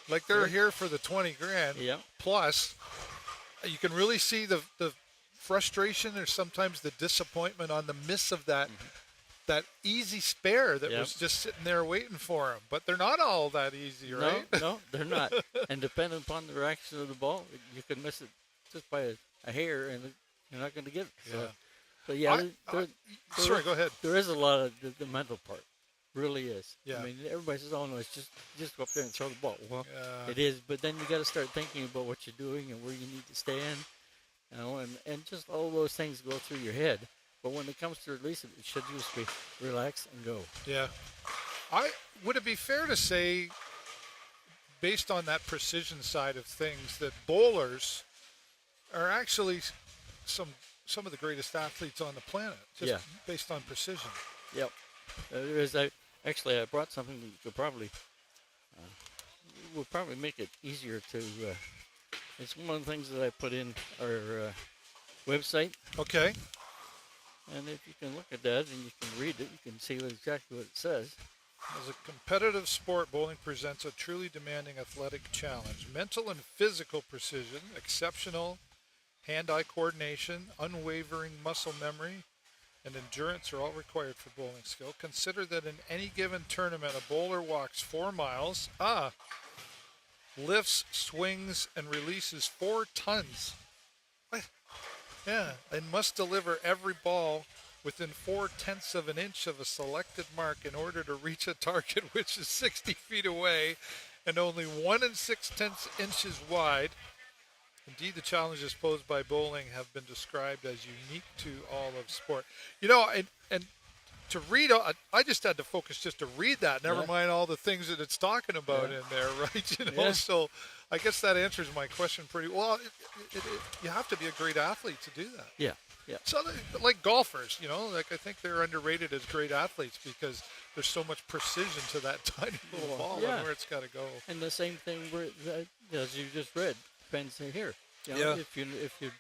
Speaker 1: like they're here for the 20 grand
Speaker 3: Yeah.
Speaker 1: plus. You can really see the frustration or sometimes the disappointment on the miss of that easy spare that
Speaker 3: Yep.
Speaker 1: was just sitting there waiting for him. But they're not all that easy, right?
Speaker 3: No, they're not. And depending upon the reaction of the ball, you can miss it just by a hair, and you're not going to get it. So,
Speaker 1: Yeah.
Speaker 3: but yeah,
Speaker 1: Sorry, go ahead.
Speaker 3: there is a lot of the mental part. Really is.
Speaker 1: Yeah.
Speaker 3: I mean, everybody says, "Oh no, it's just go up there and throw the ball." Well,
Speaker 1: Yeah.
Speaker 3: it is, but then you got to start thinking about what you're doing and where you need to stand, and just all those things go through your head. But when it comes to release it should just be relax and go.
Speaker 1: Yeah. Would it be fair to say, based on that precision side of things, that bowlers are actually some of the greatest athletes on the planet, just
Speaker 3: Yeah.
Speaker 1: based on precision?
Speaker 3: Yep. There is. I brought something that you could probably will probably make it easier to. It's one of the things that I put in our website,
Speaker 1: Okay.
Speaker 3: and if you can look at that and you can read it, you can see exactly what it says.
Speaker 1: As a competitive sport, bowling presents a truly demanding athletic challenge. Mental and physical precision, exceptional hand-eye coordination, unwavering muscle memory, and endurance are all required for bowling skill. Consider that in any given tournament, a bowler walks 4 miles, lifts, swings, and releases 4 tons. What? Yeah, and must deliver every ball within 4/10 of an inch of a selected mark in order to reach a target which is 60 feet away and only 1 6/10 inches wide. Indeed, the challenges posed by bowling have been described as unique to all of sport. And to read, I just had to focus just to read that. Never
Speaker 3: Yeah.
Speaker 1: mind all the things that it's talking about
Speaker 3: Yeah.
Speaker 1: in there, right?
Speaker 3: Yeah.
Speaker 1: So I guess that answers my question pretty well. You have to be a great athlete to do that.
Speaker 3: Yeah. Yeah.
Speaker 1: So, like golfers, I think they're underrated as great athletes because there's so much precision to that tiny little ball
Speaker 3: yeah.
Speaker 1: and where it's got to go.
Speaker 3: And the same thing where, as you just read, depends here.
Speaker 1: Yeah.
Speaker 3: If you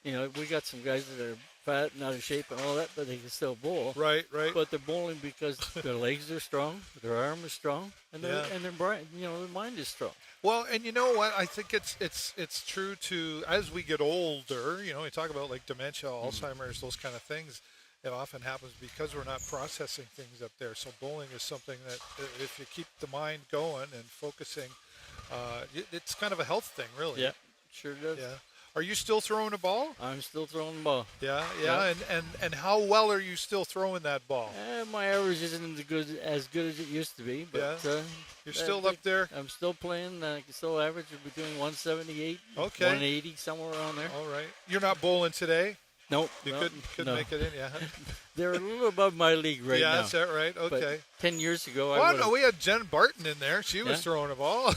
Speaker 3: we got some guys that are fat and out of shape and all that, but they can still bowl.
Speaker 1: Right.
Speaker 3: But they're bowling because their legs are strong, their arm is strong, and their brain, their mind is strong.
Speaker 1: Well, and you know what? I think it's true to as we get older. We talk about like dementia, Alzheimer's, those kind of things. It often happens because we're not processing things up there. So bowling is something that if you keep the mind going and focusing, it's kind of a health thing, really.
Speaker 3: Yeah, sure does.
Speaker 1: Yeah. Are you still throwing a ball?
Speaker 3: I'm still throwing the ball.
Speaker 1: Yeah.
Speaker 3: Yeah.
Speaker 1: And how well are you still throwing that ball?
Speaker 3: My average isn't as good as it used to be, but
Speaker 1: You're still up there?
Speaker 3: I'm still playing. I can still average between 178,
Speaker 1: Okay.
Speaker 3: 180, somewhere around there.
Speaker 1: All right. You're not bowling today?
Speaker 3: Nope.
Speaker 1: You couldn't
Speaker 3: no.
Speaker 1: make it in, yeah.
Speaker 3: They're a little above my league right now.
Speaker 1: Yeah, is that right? Okay.
Speaker 3: But 10 years ago,
Speaker 1: Well, no, we had Jen Barton in there. She was throwing a ball.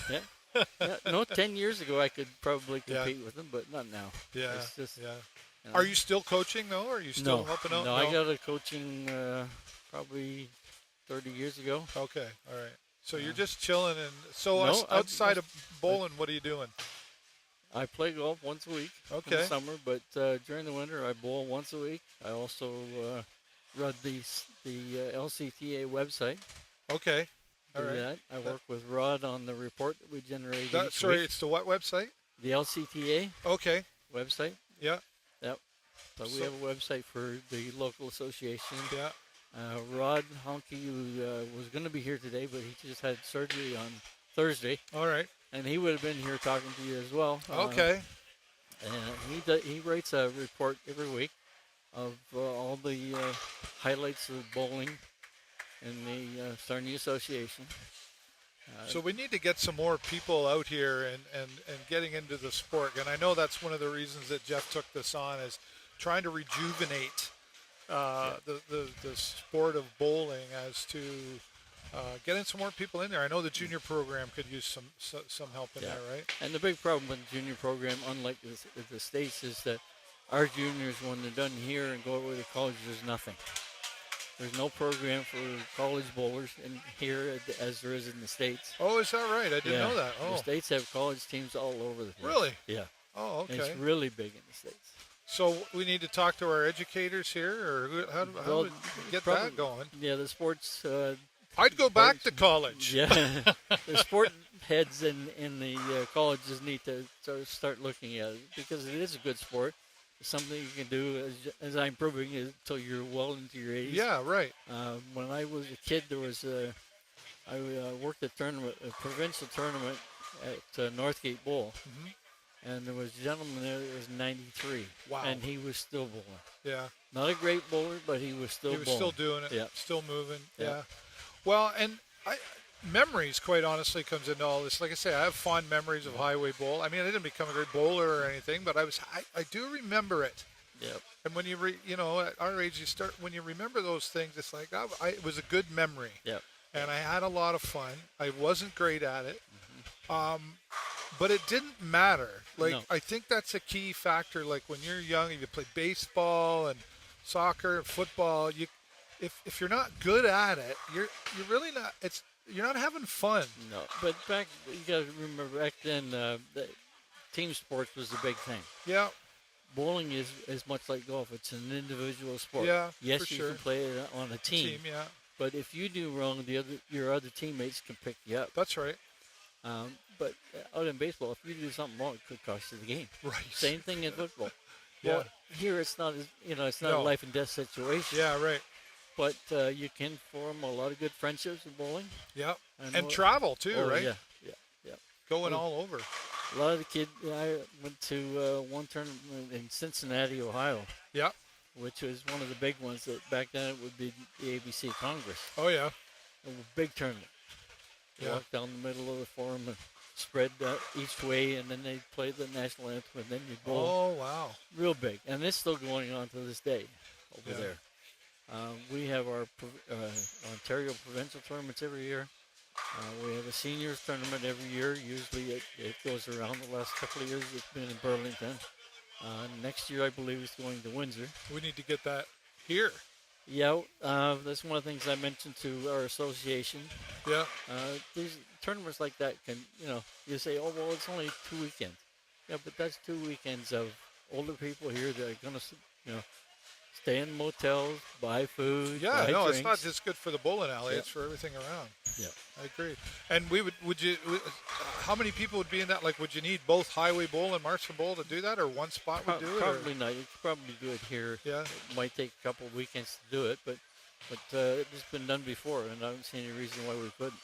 Speaker 3: No, 10 years ago I could probably compete with them, but not now.
Speaker 1: Yeah.
Speaker 3: It's just,
Speaker 1: Are you still coaching though? Or are you still helping out?
Speaker 3: No, I got a coaching probably 30 years ago.
Speaker 1: Okay, all right. So you're just chilling, and so outside of bowling, what are you doing?
Speaker 3: I play golf once a week in the summer, but during the winter I bowl once a week. I also run the LCTA website.
Speaker 1: Okay. All right.
Speaker 3: That. I work with Rod on the report that we generate each
Speaker 1: Sorry,
Speaker 3: week.
Speaker 1: it's the what website?
Speaker 3: The LCTA
Speaker 1: Okay.
Speaker 3: website.
Speaker 1: Yeah.
Speaker 3: Yep. So we have a website for the local association.
Speaker 1: Yeah.
Speaker 3: Rod Honky, who was going to be here today, but he just had surgery on Thursday.
Speaker 1: All right.
Speaker 3: And he would have been here talking to you as well.
Speaker 1: Okay.
Speaker 3: And he writes a report every week of all the highlights of bowling in the Sarnia Association.
Speaker 1: So we need to get some more people out here and getting into the sport. And I know that's one of the reasons that Jeff took this on, is trying to rejuvenate the sport of bowling as to getting some more people in there. I know the junior program could use some help in there, right?
Speaker 3: And the big problem with the junior program, unlike the States, is that our juniors, when they're done here and go away to college, there's nothing. There's no program for college bowlers in here as there is in the States.
Speaker 1: Oh, is that right? I didn't know that. Oh.
Speaker 3: The States have college teams all over the place.
Speaker 1: Really?
Speaker 3: Yeah.
Speaker 1: Oh, okay.
Speaker 3: And it's really big in the States.
Speaker 1: So we need to talk to our educators here, or how do we get that going?
Speaker 3: Yeah, the sports...
Speaker 1: I'd go back to college.
Speaker 3: Yeah. The sport heads in the colleges need to start looking at it, because it is a good sport. It's something you can do, as I'm proving, until you're well into your 80s.
Speaker 1: Yeah, right.
Speaker 3: When I was a kid, there was I worked a provincial tournament at Northgate Bowl, and there was a gentleman there that was 93.
Speaker 1: Wow.
Speaker 3: And he was still bowling.
Speaker 1: Yeah.
Speaker 3: Not a great bowler, but he was still bowling.
Speaker 1: He was still doing it.
Speaker 3: Yeah.
Speaker 1: Still moving.
Speaker 3: Yeah.
Speaker 1: Yeah. Well, and memories, quite honestly, comes into all this. Like I say, I have fond memories of Highway Bowl. I mean, I didn't become a great bowler or anything, but I do remember it.
Speaker 3: Yep.
Speaker 1: And when you at our age, when you remember those things, it's like it was a good memory.
Speaker 3: Yep.
Speaker 1: And I had a lot of fun. I wasn't great at it, but it didn't matter. Like
Speaker 3: No.
Speaker 1: I think that's a key factor. Like when you're young, if you play baseball and soccer and football, if you're not good at it, you're really not. You're not having fun.
Speaker 3: No, but you got to remember back then, the team sports was the big thing.
Speaker 1: Yeah.
Speaker 3: Bowling is much like golf. It's an individual sport.
Speaker 1: Yeah,
Speaker 3: yes,
Speaker 1: for
Speaker 3: you
Speaker 1: sure.
Speaker 3: can play it on a team.
Speaker 1: Yeah.
Speaker 3: But if you do wrong, your other teammates can pick you up.
Speaker 1: That's right.
Speaker 3: But out in baseball, if you do something wrong, it could cost you the game.
Speaker 1: Right.
Speaker 3: Same thing in football.
Speaker 1: Yeah.
Speaker 3: Well, here it's not it's not a life and death situation.
Speaker 1: Yeah, right.
Speaker 3: But you can form a lot of good friendships in bowling.
Speaker 1: Yeah. And travel too, right?
Speaker 3: Yeah.
Speaker 1: Going all over.
Speaker 3: A lot of the kids. I went to one tournament in Cincinnati, Ohio.
Speaker 1: Yeah.
Speaker 3: Which was one of the big ones that back then it would be the ABC Congress.
Speaker 1: Oh yeah.
Speaker 3: A big tournament. You
Speaker 1: Yeah.
Speaker 3: walk down the middle of the forum and spread each way, and then they play the national anthem, and then you bowl.
Speaker 1: Oh wow.
Speaker 3: Real big, and it's still going on to this day over there. We have our Ontario provincial tournaments every year. We have a seniors tournament every year. Usually it goes around. The last couple of years it's been in Burlington. Next year I believe it's going to Windsor.
Speaker 1: We need to get that here.
Speaker 3: Yeah, that's one of the things I mentioned to our association.
Speaker 1: Yeah.
Speaker 3: These tournaments like that can, you say, oh, well, it's only 2 weekends. Yeah, but that's 2 weekends of older people here that are going to, stay in motels, buy food,
Speaker 1: Yeah,
Speaker 3: buy
Speaker 1: no,
Speaker 3: drinks.
Speaker 1: it's not just good for the bowling alley;
Speaker 3: Yeah.
Speaker 1: it's for everything around.
Speaker 3: Yeah.
Speaker 1: I agree. And how many people would be in that? Like, would you need both Highway Bowl and Marcin Bowl to do that, or one spot would do it?
Speaker 3: Probably not. You could probably do it here.
Speaker 1: Yeah.
Speaker 3: It might take a couple of weekends to do it, but it's been done before, and I don't see any reason why we couldn't.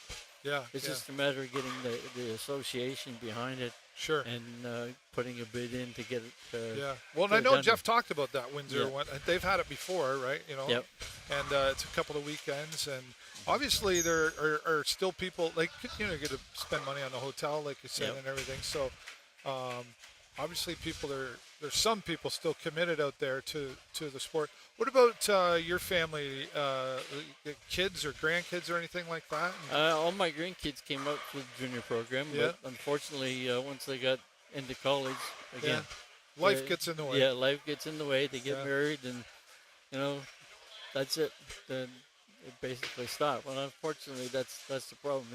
Speaker 1: Yeah.
Speaker 3: It's
Speaker 1: yeah.
Speaker 3: just a matter of getting the association behind it
Speaker 1: Sure.
Speaker 3: and putting a bid in to get it.
Speaker 1: Yeah. Well, and
Speaker 3: get
Speaker 1: I
Speaker 3: it
Speaker 1: know
Speaker 3: done.
Speaker 1: Jeff talked about that Windsor
Speaker 3: Yeah.
Speaker 1: one. They've had it before, right?
Speaker 3: Yep.
Speaker 1: And it's a couple of weekends, and obviously there are still people like get to spend money on the hotel, like you said,
Speaker 3: Yep.
Speaker 1: and everything. So obviously there's some people still committed out there to the sport. What about your family, kids or grandkids or anything like that?
Speaker 3: All my grandkids came up for the junior program,
Speaker 1: Yeah.
Speaker 3: but unfortunately, once they got into college, again,
Speaker 1: Life gets in the way.
Speaker 3: Yeah, life gets in the way. They get
Speaker 1: Yeah.
Speaker 3: married, and that's it. Then it basically stopped. And unfortunately, that's the problem.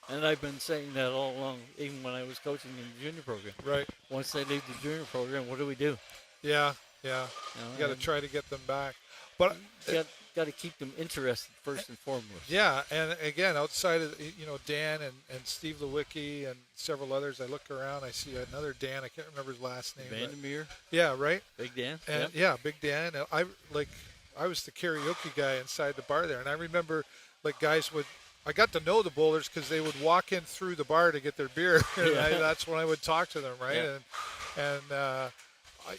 Speaker 3: And I've been saying that all along, even when I was coaching in the junior program.
Speaker 1: Right.
Speaker 3: Once they leave the junior program, what do we do?
Speaker 1: Yeah. Yeah. You got to try to get them back. But
Speaker 3: got to keep them interested first and foremost.
Speaker 1: yeah, and again, outside of Dan and Steve Lewicki and several others, I look around, I see another Dan. I can't remember his last name. but-
Speaker 3: Vandermeer,
Speaker 1: yeah, right.
Speaker 3: Big Dan.
Speaker 1: And
Speaker 3: yep.
Speaker 1: Big Dan. And I was the karaoke guy inside the bar there, and I remember I got to know the bowlers because they would walk in through the bar to get their beer, and
Speaker 3: Yeah.
Speaker 1: that's when I would talk to them, right?
Speaker 3: Yeah.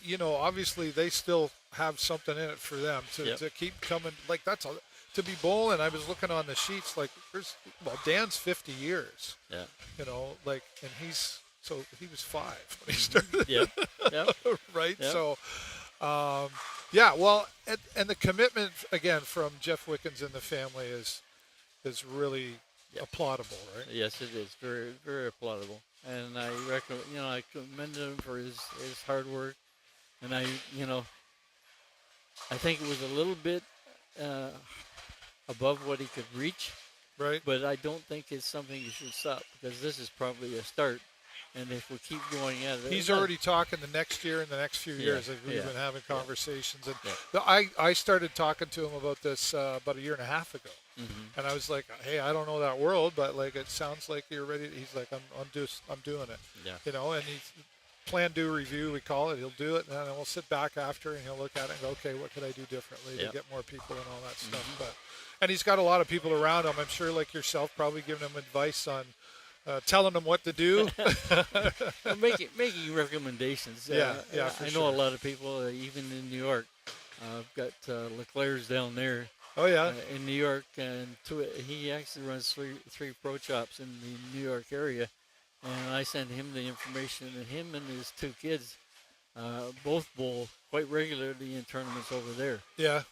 Speaker 1: And obviously they still have something in it for them
Speaker 3: Yep.
Speaker 1: to keep coming. Like to be bowling. I was looking on the sheets. Like Dan's 50 years.
Speaker 3: Yeah.
Speaker 1: And he was 5 when he started.
Speaker 3: Yep. Yep.
Speaker 1: Right.
Speaker 3: Yep.
Speaker 1: So. Well, and the commitment again from Jeff Wickens and the family is really
Speaker 3: Yep.
Speaker 1: applaudable, right?
Speaker 3: Yes, it is very, very applaudable, and I recommend. I commend him for his hard work, and I think it was a little bit above what he could reach,
Speaker 1: Right.
Speaker 3: but I don't think it's something you should stop because this is probably a start, and if we keep going at it,
Speaker 1: He's already talking the next year and the next few years.
Speaker 3: Yeah,
Speaker 1: We've
Speaker 3: yeah,
Speaker 1: been having conversations, and
Speaker 3: Yeah.
Speaker 1: I started talking to him about this about a year and a half ago,
Speaker 3: Mhm.
Speaker 1: and I was like, "Hey, I don't know that world, but like it sounds like you're ready." He's like, "I'm doing it,"
Speaker 3: Yeah.
Speaker 1: And he's plan, do, review. We call it. He'll do it, and then we'll sit back after, and he'll look at it and go, "Okay, what could I do differently to
Speaker 3: Yep.
Speaker 1: get more people and all that stuff?"
Speaker 3: Mm-hmm.
Speaker 1: And he's got a lot of people around him. I'm sure, like yourself, probably giving him advice on. Telling them what to do.
Speaker 3: Well, making recommendations.
Speaker 1: Yeah, for
Speaker 3: I know
Speaker 1: sure.
Speaker 3: a lot of people, even in New York. I've got Leclerc's down there
Speaker 1: Oh yeah,
Speaker 3: in New York, and he actually runs three pro shops in the New York area, and I send him the information, and him and his 2 kids both bowl quite regularly in tournaments over there.
Speaker 1: yeah,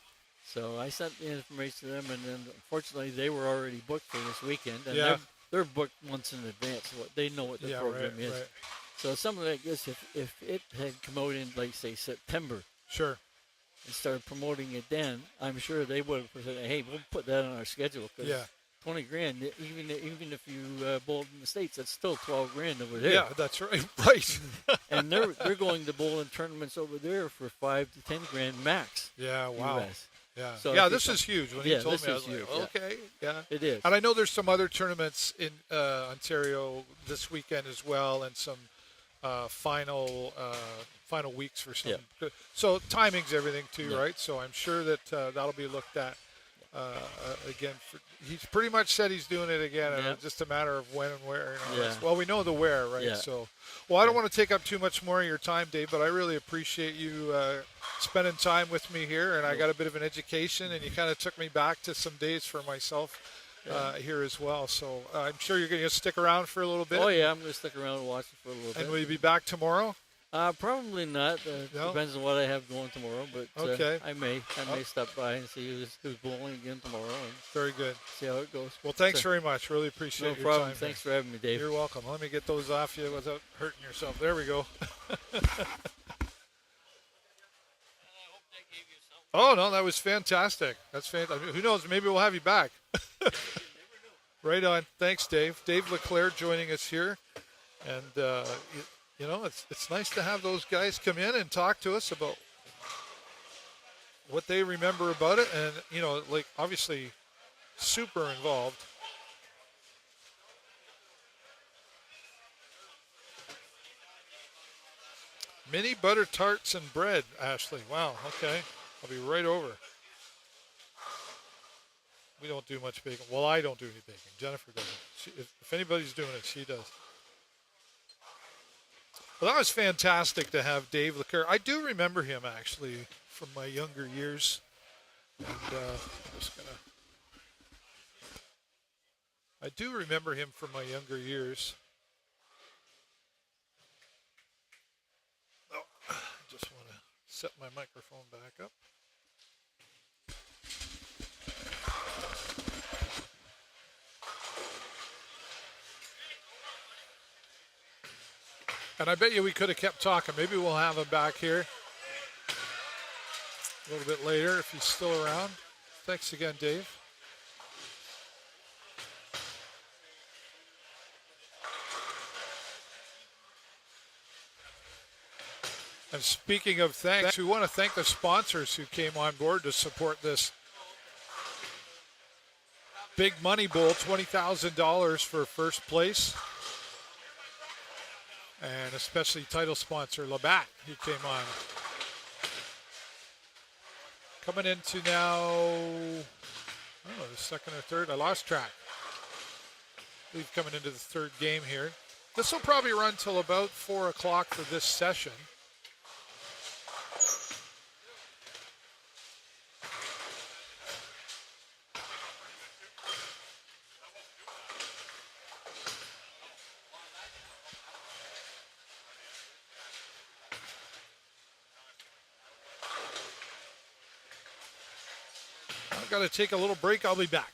Speaker 3: So I sent the information to them, and then unfortunately they were already booked for this weekend, and
Speaker 1: Yeah.
Speaker 3: they're booked months in advance. So they know what the
Speaker 1: yeah.
Speaker 3: program
Speaker 1: Right,
Speaker 3: is.
Speaker 1: right.
Speaker 3: So something like this, if it had come out in, like, say, September
Speaker 1: Sure.
Speaker 3: and started promoting it then, I'm sure they would have said, hey, we'll put that on our schedule. Cause
Speaker 1: Yeah.
Speaker 3: 20 grand, even if you bowled in the States, that's still 12 grand over there.
Speaker 1: Yeah, that's right. Right.
Speaker 3: And they're going to bowl in tournaments over there for 5 to 10 grand max.
Speaker 1: Yeah. Wow.
Speaker 3: US.
Speaker 1: Yeah.
Speaker 3: So
Speaker 1: yeah.
Speaker 3: if
Speaker 1: This
Speaker 3: you-
Speaker 1: is huge. When
Speaker 3: Yeah,
Speaker 1: he told
Speaker 3: this
Speaker 1: me, I
Speaker 3: is
Speaker 1: was
Speaker 3: huge,
Speaker 1: like, okay. Yeah.
Speaker 3: It is.
Speaker 1: And I know there's some other tournaments in Ontario this weekend as well, and some final weeks for some. So timing's everything too,
Speaker 3: Yeah.
Speaker 1: right? So I'm sure that that'll be looked at again. He's pretty much said he's doing it again, and
Speaker 3: Yeah.
Speaker 1: it's just a matter of when and where.
Speaker 3: Yeah.
Speaker 1: Well, we know the where, right?
Speaker 3: Yeah.
Speaker 1: So, well, I don't want to take up too much more of your time, Dave, but I really appreciate you spending time with me here, and I got a bit of an education, and you kind of took me back to some days for myself. Here as well, so I'm sure you're going to stick around for a little bit.
Speaker 3: Oh, yeah, I'm going to stick around and watch it for a little bit.
Speaker 1: And will you be back tomorrow?
Speaker 3: Probably not.
Speaker 1: No?
Speaker 3: Depends on what I have going tomorrow, but
Speaker 1: Okay.
Speaker 3: I may stop by and see who's bowling again tomorrow and
Speaker 1: Very good.
Speaker 3: see how it goes.
Speaker 1: Well, thanks very much. Really appreciate
Speaker 3: No
Speaker 1: your
Speaker 3: problem.
Speaker 1: time.
Speaker 3: Thanks for having me, Dave.
Speaker 1: You're welcome. Let me get those off you without hurting yourself. There we go. Oh, no, that was fantastic. That's fantastic. Who knows? Maybe we'll have you back. Right on. Thanks, Dave. Dave Leclerc joining us here. And, you know, it's nice to have those guys come in and talk to us about what they remember about it, and you know, like obviously super involved. Mini butter tarts and bread, Ashley. Wow, okay. I'll be right over. We don't do much baking. Well, I don't do any baking. Jennifer doesn't. If anybody's doing it, she does. Well, that was fantastic to have Dave Lacour. I do remember him, actually, from my younger years. And I do remember him from my younger years. Oh, I just want to set my microphone back up. And I bet you we could have kept talking. Maybe we'll have him back here a little bit later if he's still around. Thanks again, Dave. And speaking of thanks, we want to thank the sponsors who came on board to support this big money bowl, $20,000 for first place. And especially title sponsor Labatt, who came on. Coming into now, the second or third. I lost track. I believe coming into the third game here. This will probably run till about 4 o'clock for this session. I've got to take a little break. I'll be back.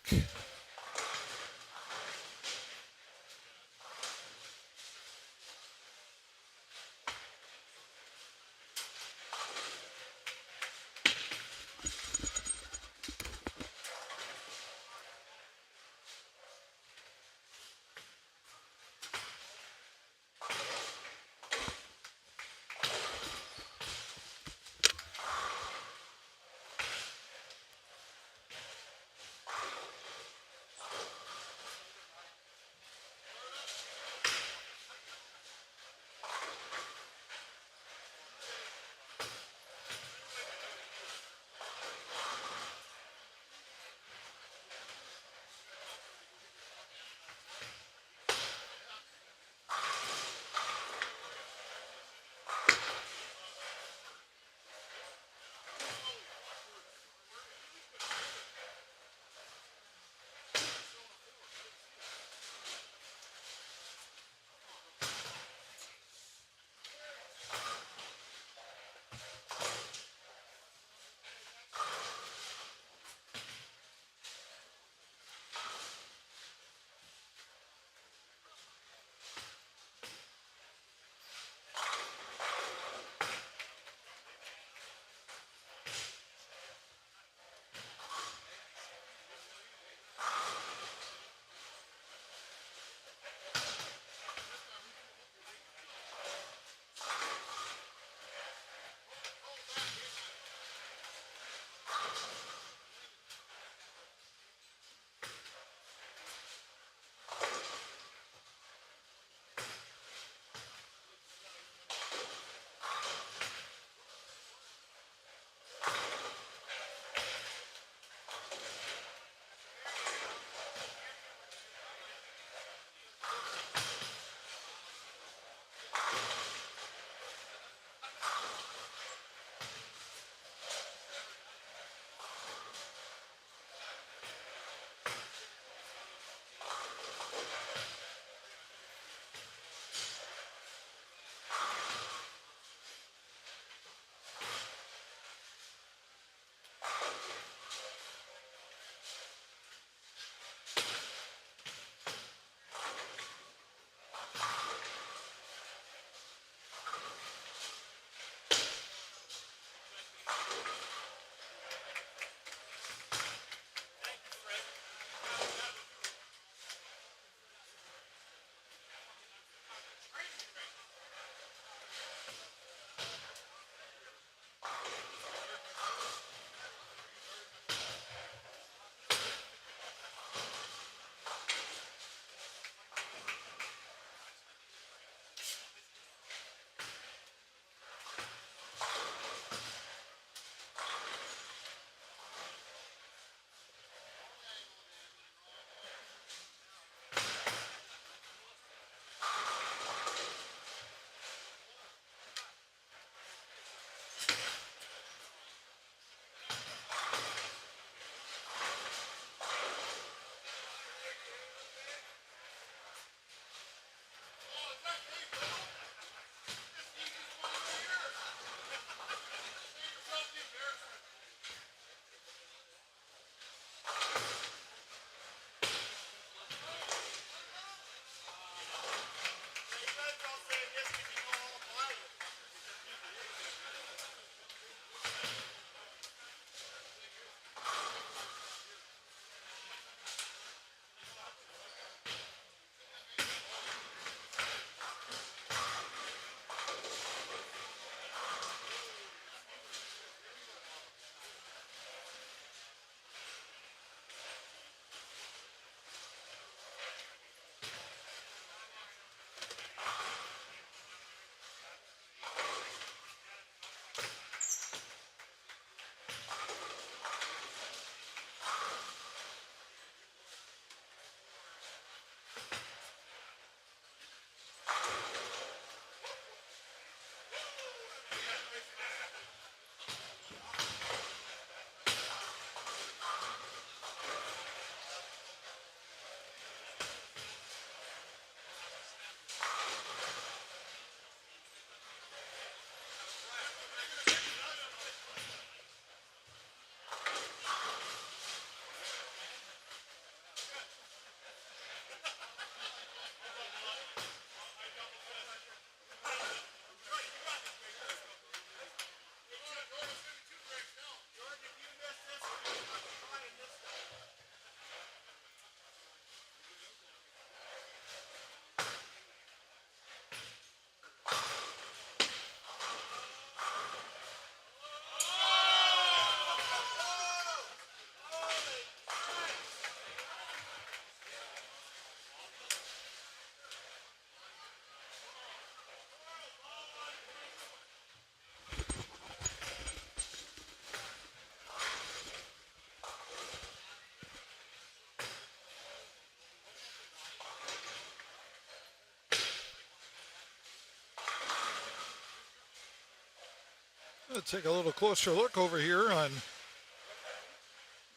Speaker 1: Let's take a little closer look over here on,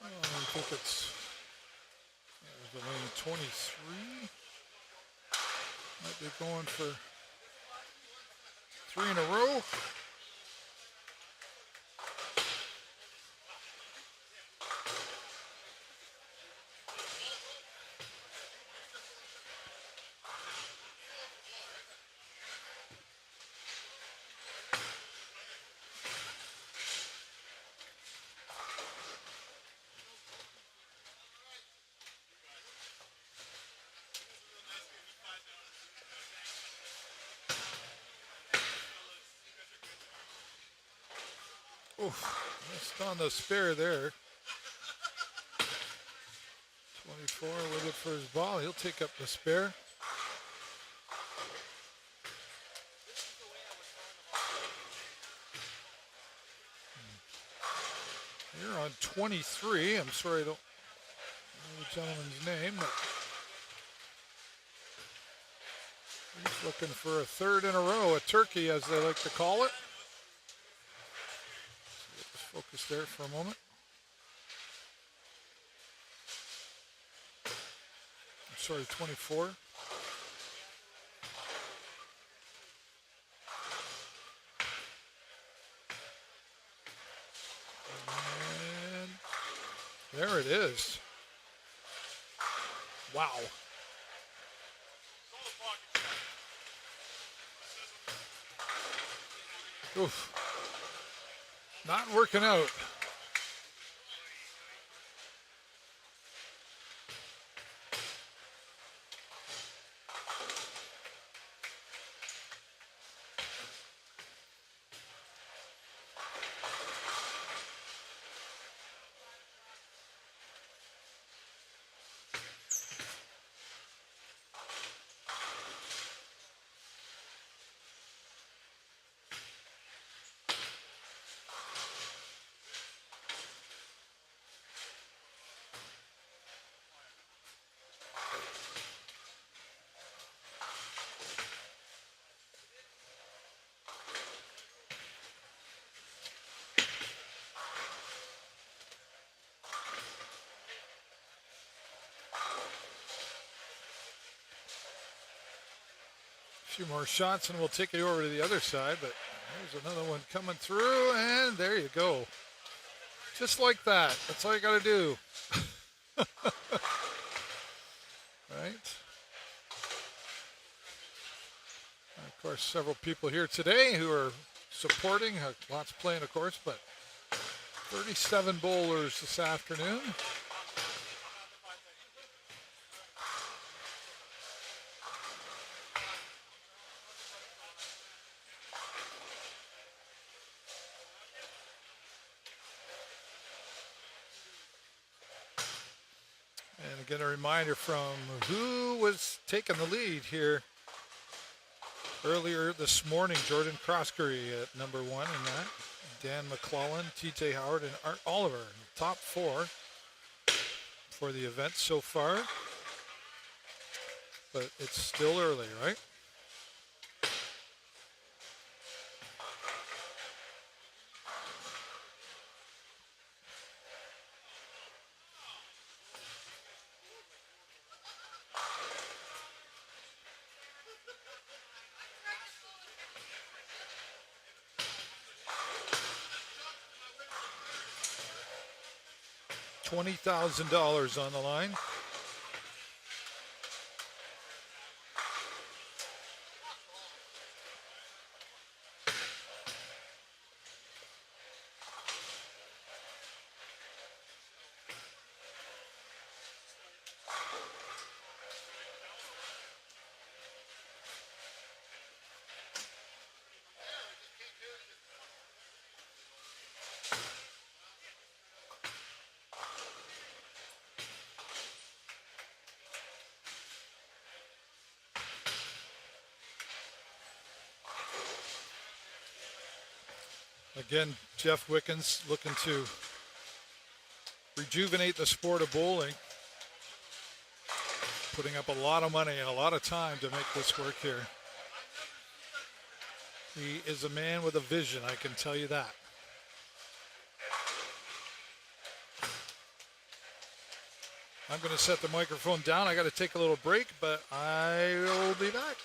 Speaker 1: I think it's the lane 23. Might be going for 3 in a row. Oof, missed on the spare there. 24 with it for his ball. He'll take up the spare. Here on 23. I'm sorry I don't know the gentleman's name, but he's looking for a third in a row, a turkey as they like to call it. Focus there for a moment. I'm sorry, 24. And there it is. Wow. Oof. Not working out. A few more shots and we'll take it over to the other side, but there's another one coming through, and there you go. Just like that. That's all you got to do. Right? And of course, several people here today who are supporting, lots playing, of course, but 37 bowlers this afternoon. And again, a reminder from who was taking the lead here earlier this morning. Jordan Croskery at number 1 in that. Dan McClellan, TJ Howard, and Art Oliver in the top 4 for the event so far. But it's still early, right? $20,000 on the line. Again, Jeff Wickens looking to rejuvenate the sport of bowling. Putting up a lot of money and a lot of time to make this work here. He is a man with a vision, I can tell you that. I'm going to set the microphone down. I got to take a little break, but I will be back.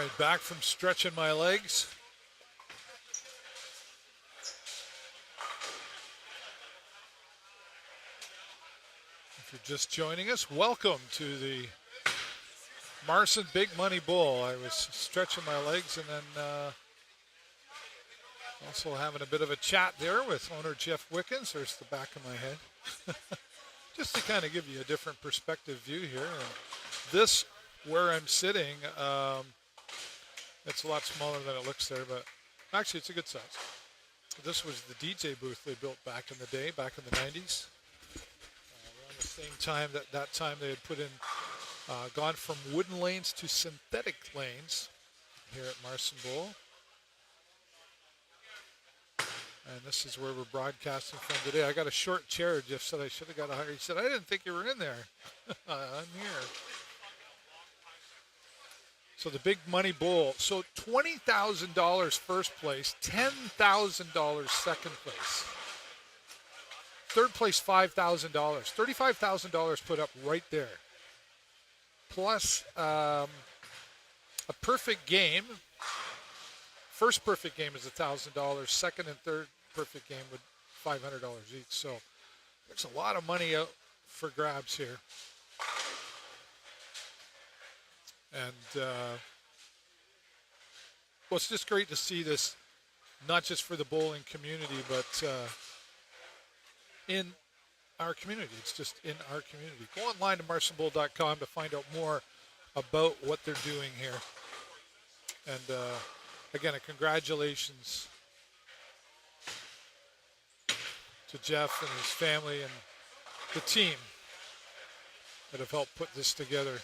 Speaker 1: right, back from stretching my legs. If you're just joining us, welcome to the Marcin Big Money Bowl. I was stretching my legs and then also having a bit of a chat there with owner Jeff Wickens. There's the back of my head. Just to kind of give you a different perspective view here. And this, where I'm sitting, it's a lot smaller than it looks there, but actually it's a good size. This was the DJ booth they built back in the day, back in the 90s. Around the same time that time they had put in, gone from wooden lanes to synthetic lanes here at Marcin Bowl. And this is where we're broadcasting from today. I got a short chair. Jeff said I should have got a higher. He said, I didn't think you were in there. I'm here. So the Big Money Bowl. So $20,000 first place, $10,000 second place. Third place, $5,000. $35,000 put up right there. Plus a perfect game. First perfect game is $1,000. Second and third perfect game with $500 each. So there's a lot of money out for grabs here. And well, it's just great to see this, not just for the bowling community, but in our community. It's just in our community. Go online to marcinbowl.com to find out more about what they're doing here. And again, a congratulations to Jeff and his family and the team that have helped put this together.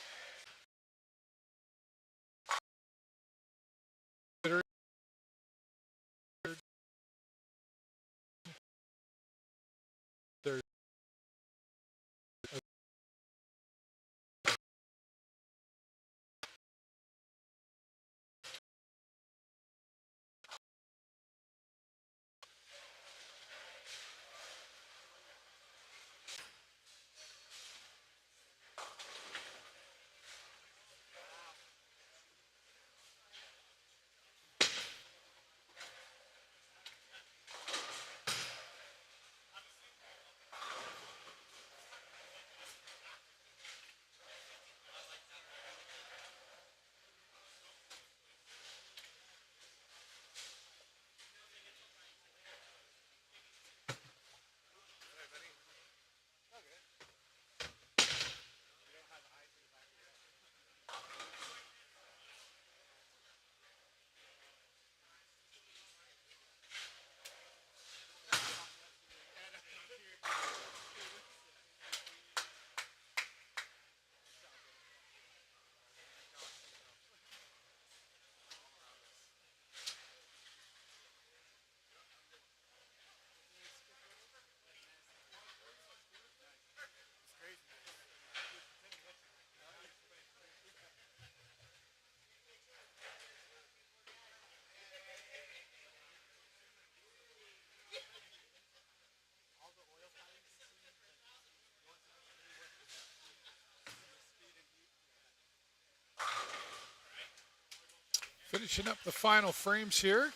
Speaker 1: Finishing up the final frames here.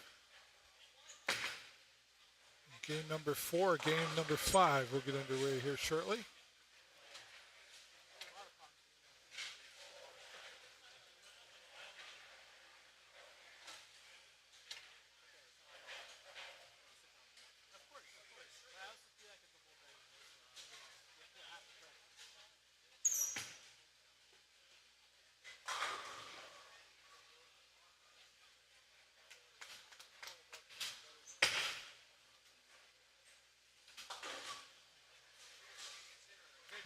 Speaker 1: Game number 4, game number 5 will get underway here shortly.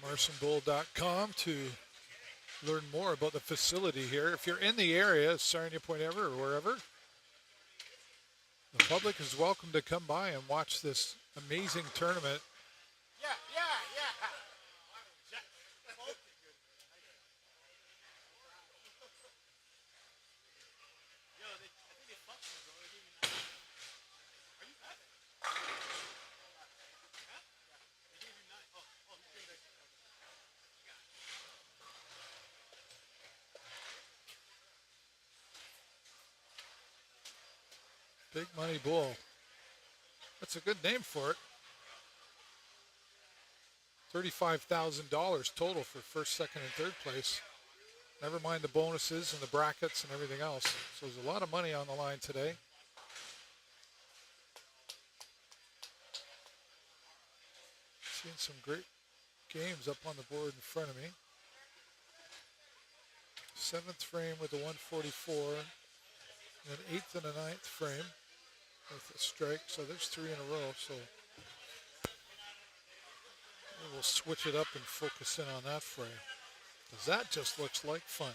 Speaker 1: MarcinBowl.com to learn more about the facility here. If you're in the area, Sarnia, Point Ever, or wherever, the public is welcome to come by and watch this amazing tournament. Big Money Bull. That's a good name for it. $35,000 total for first, second, and third place. Never mind the bonuses and the brackets and everything else. So there's a lot of money on the line today. Seeing some great games up on the board in front of me. 7th frame with the 144. And then 8th and a 9th frame with a strike. So there's 3 in a row. So we'll switch it up and focus in on that frame. Because that just looks like fun.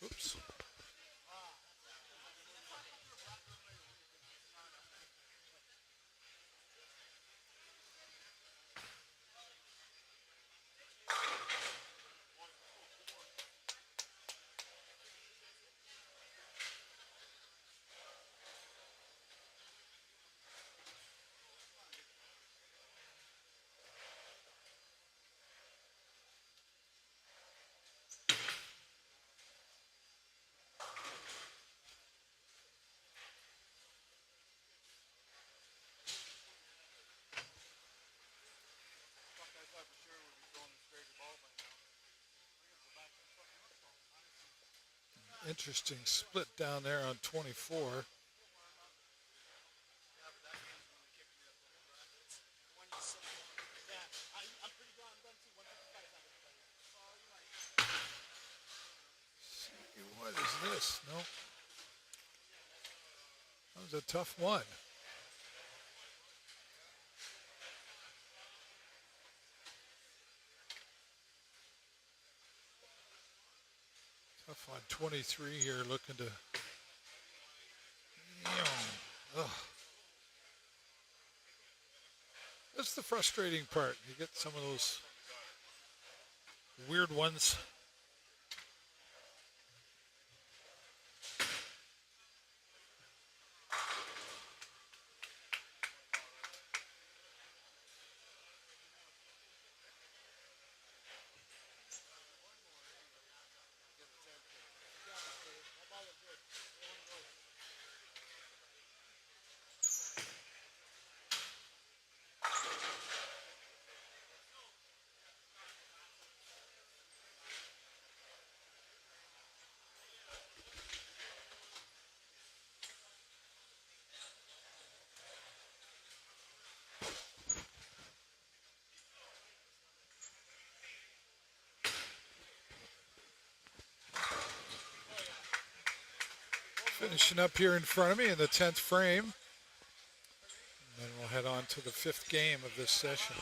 Speaker 1: Oops. Interesting split down there on 24. What is this? No. That was a tough one. Tough on 23 here, looking to. Ugh. That's the frustrating part. You get some of those weird ones. Finishing up here in front of me in the 10th frame. And then we'll head on to the 5th game of this session.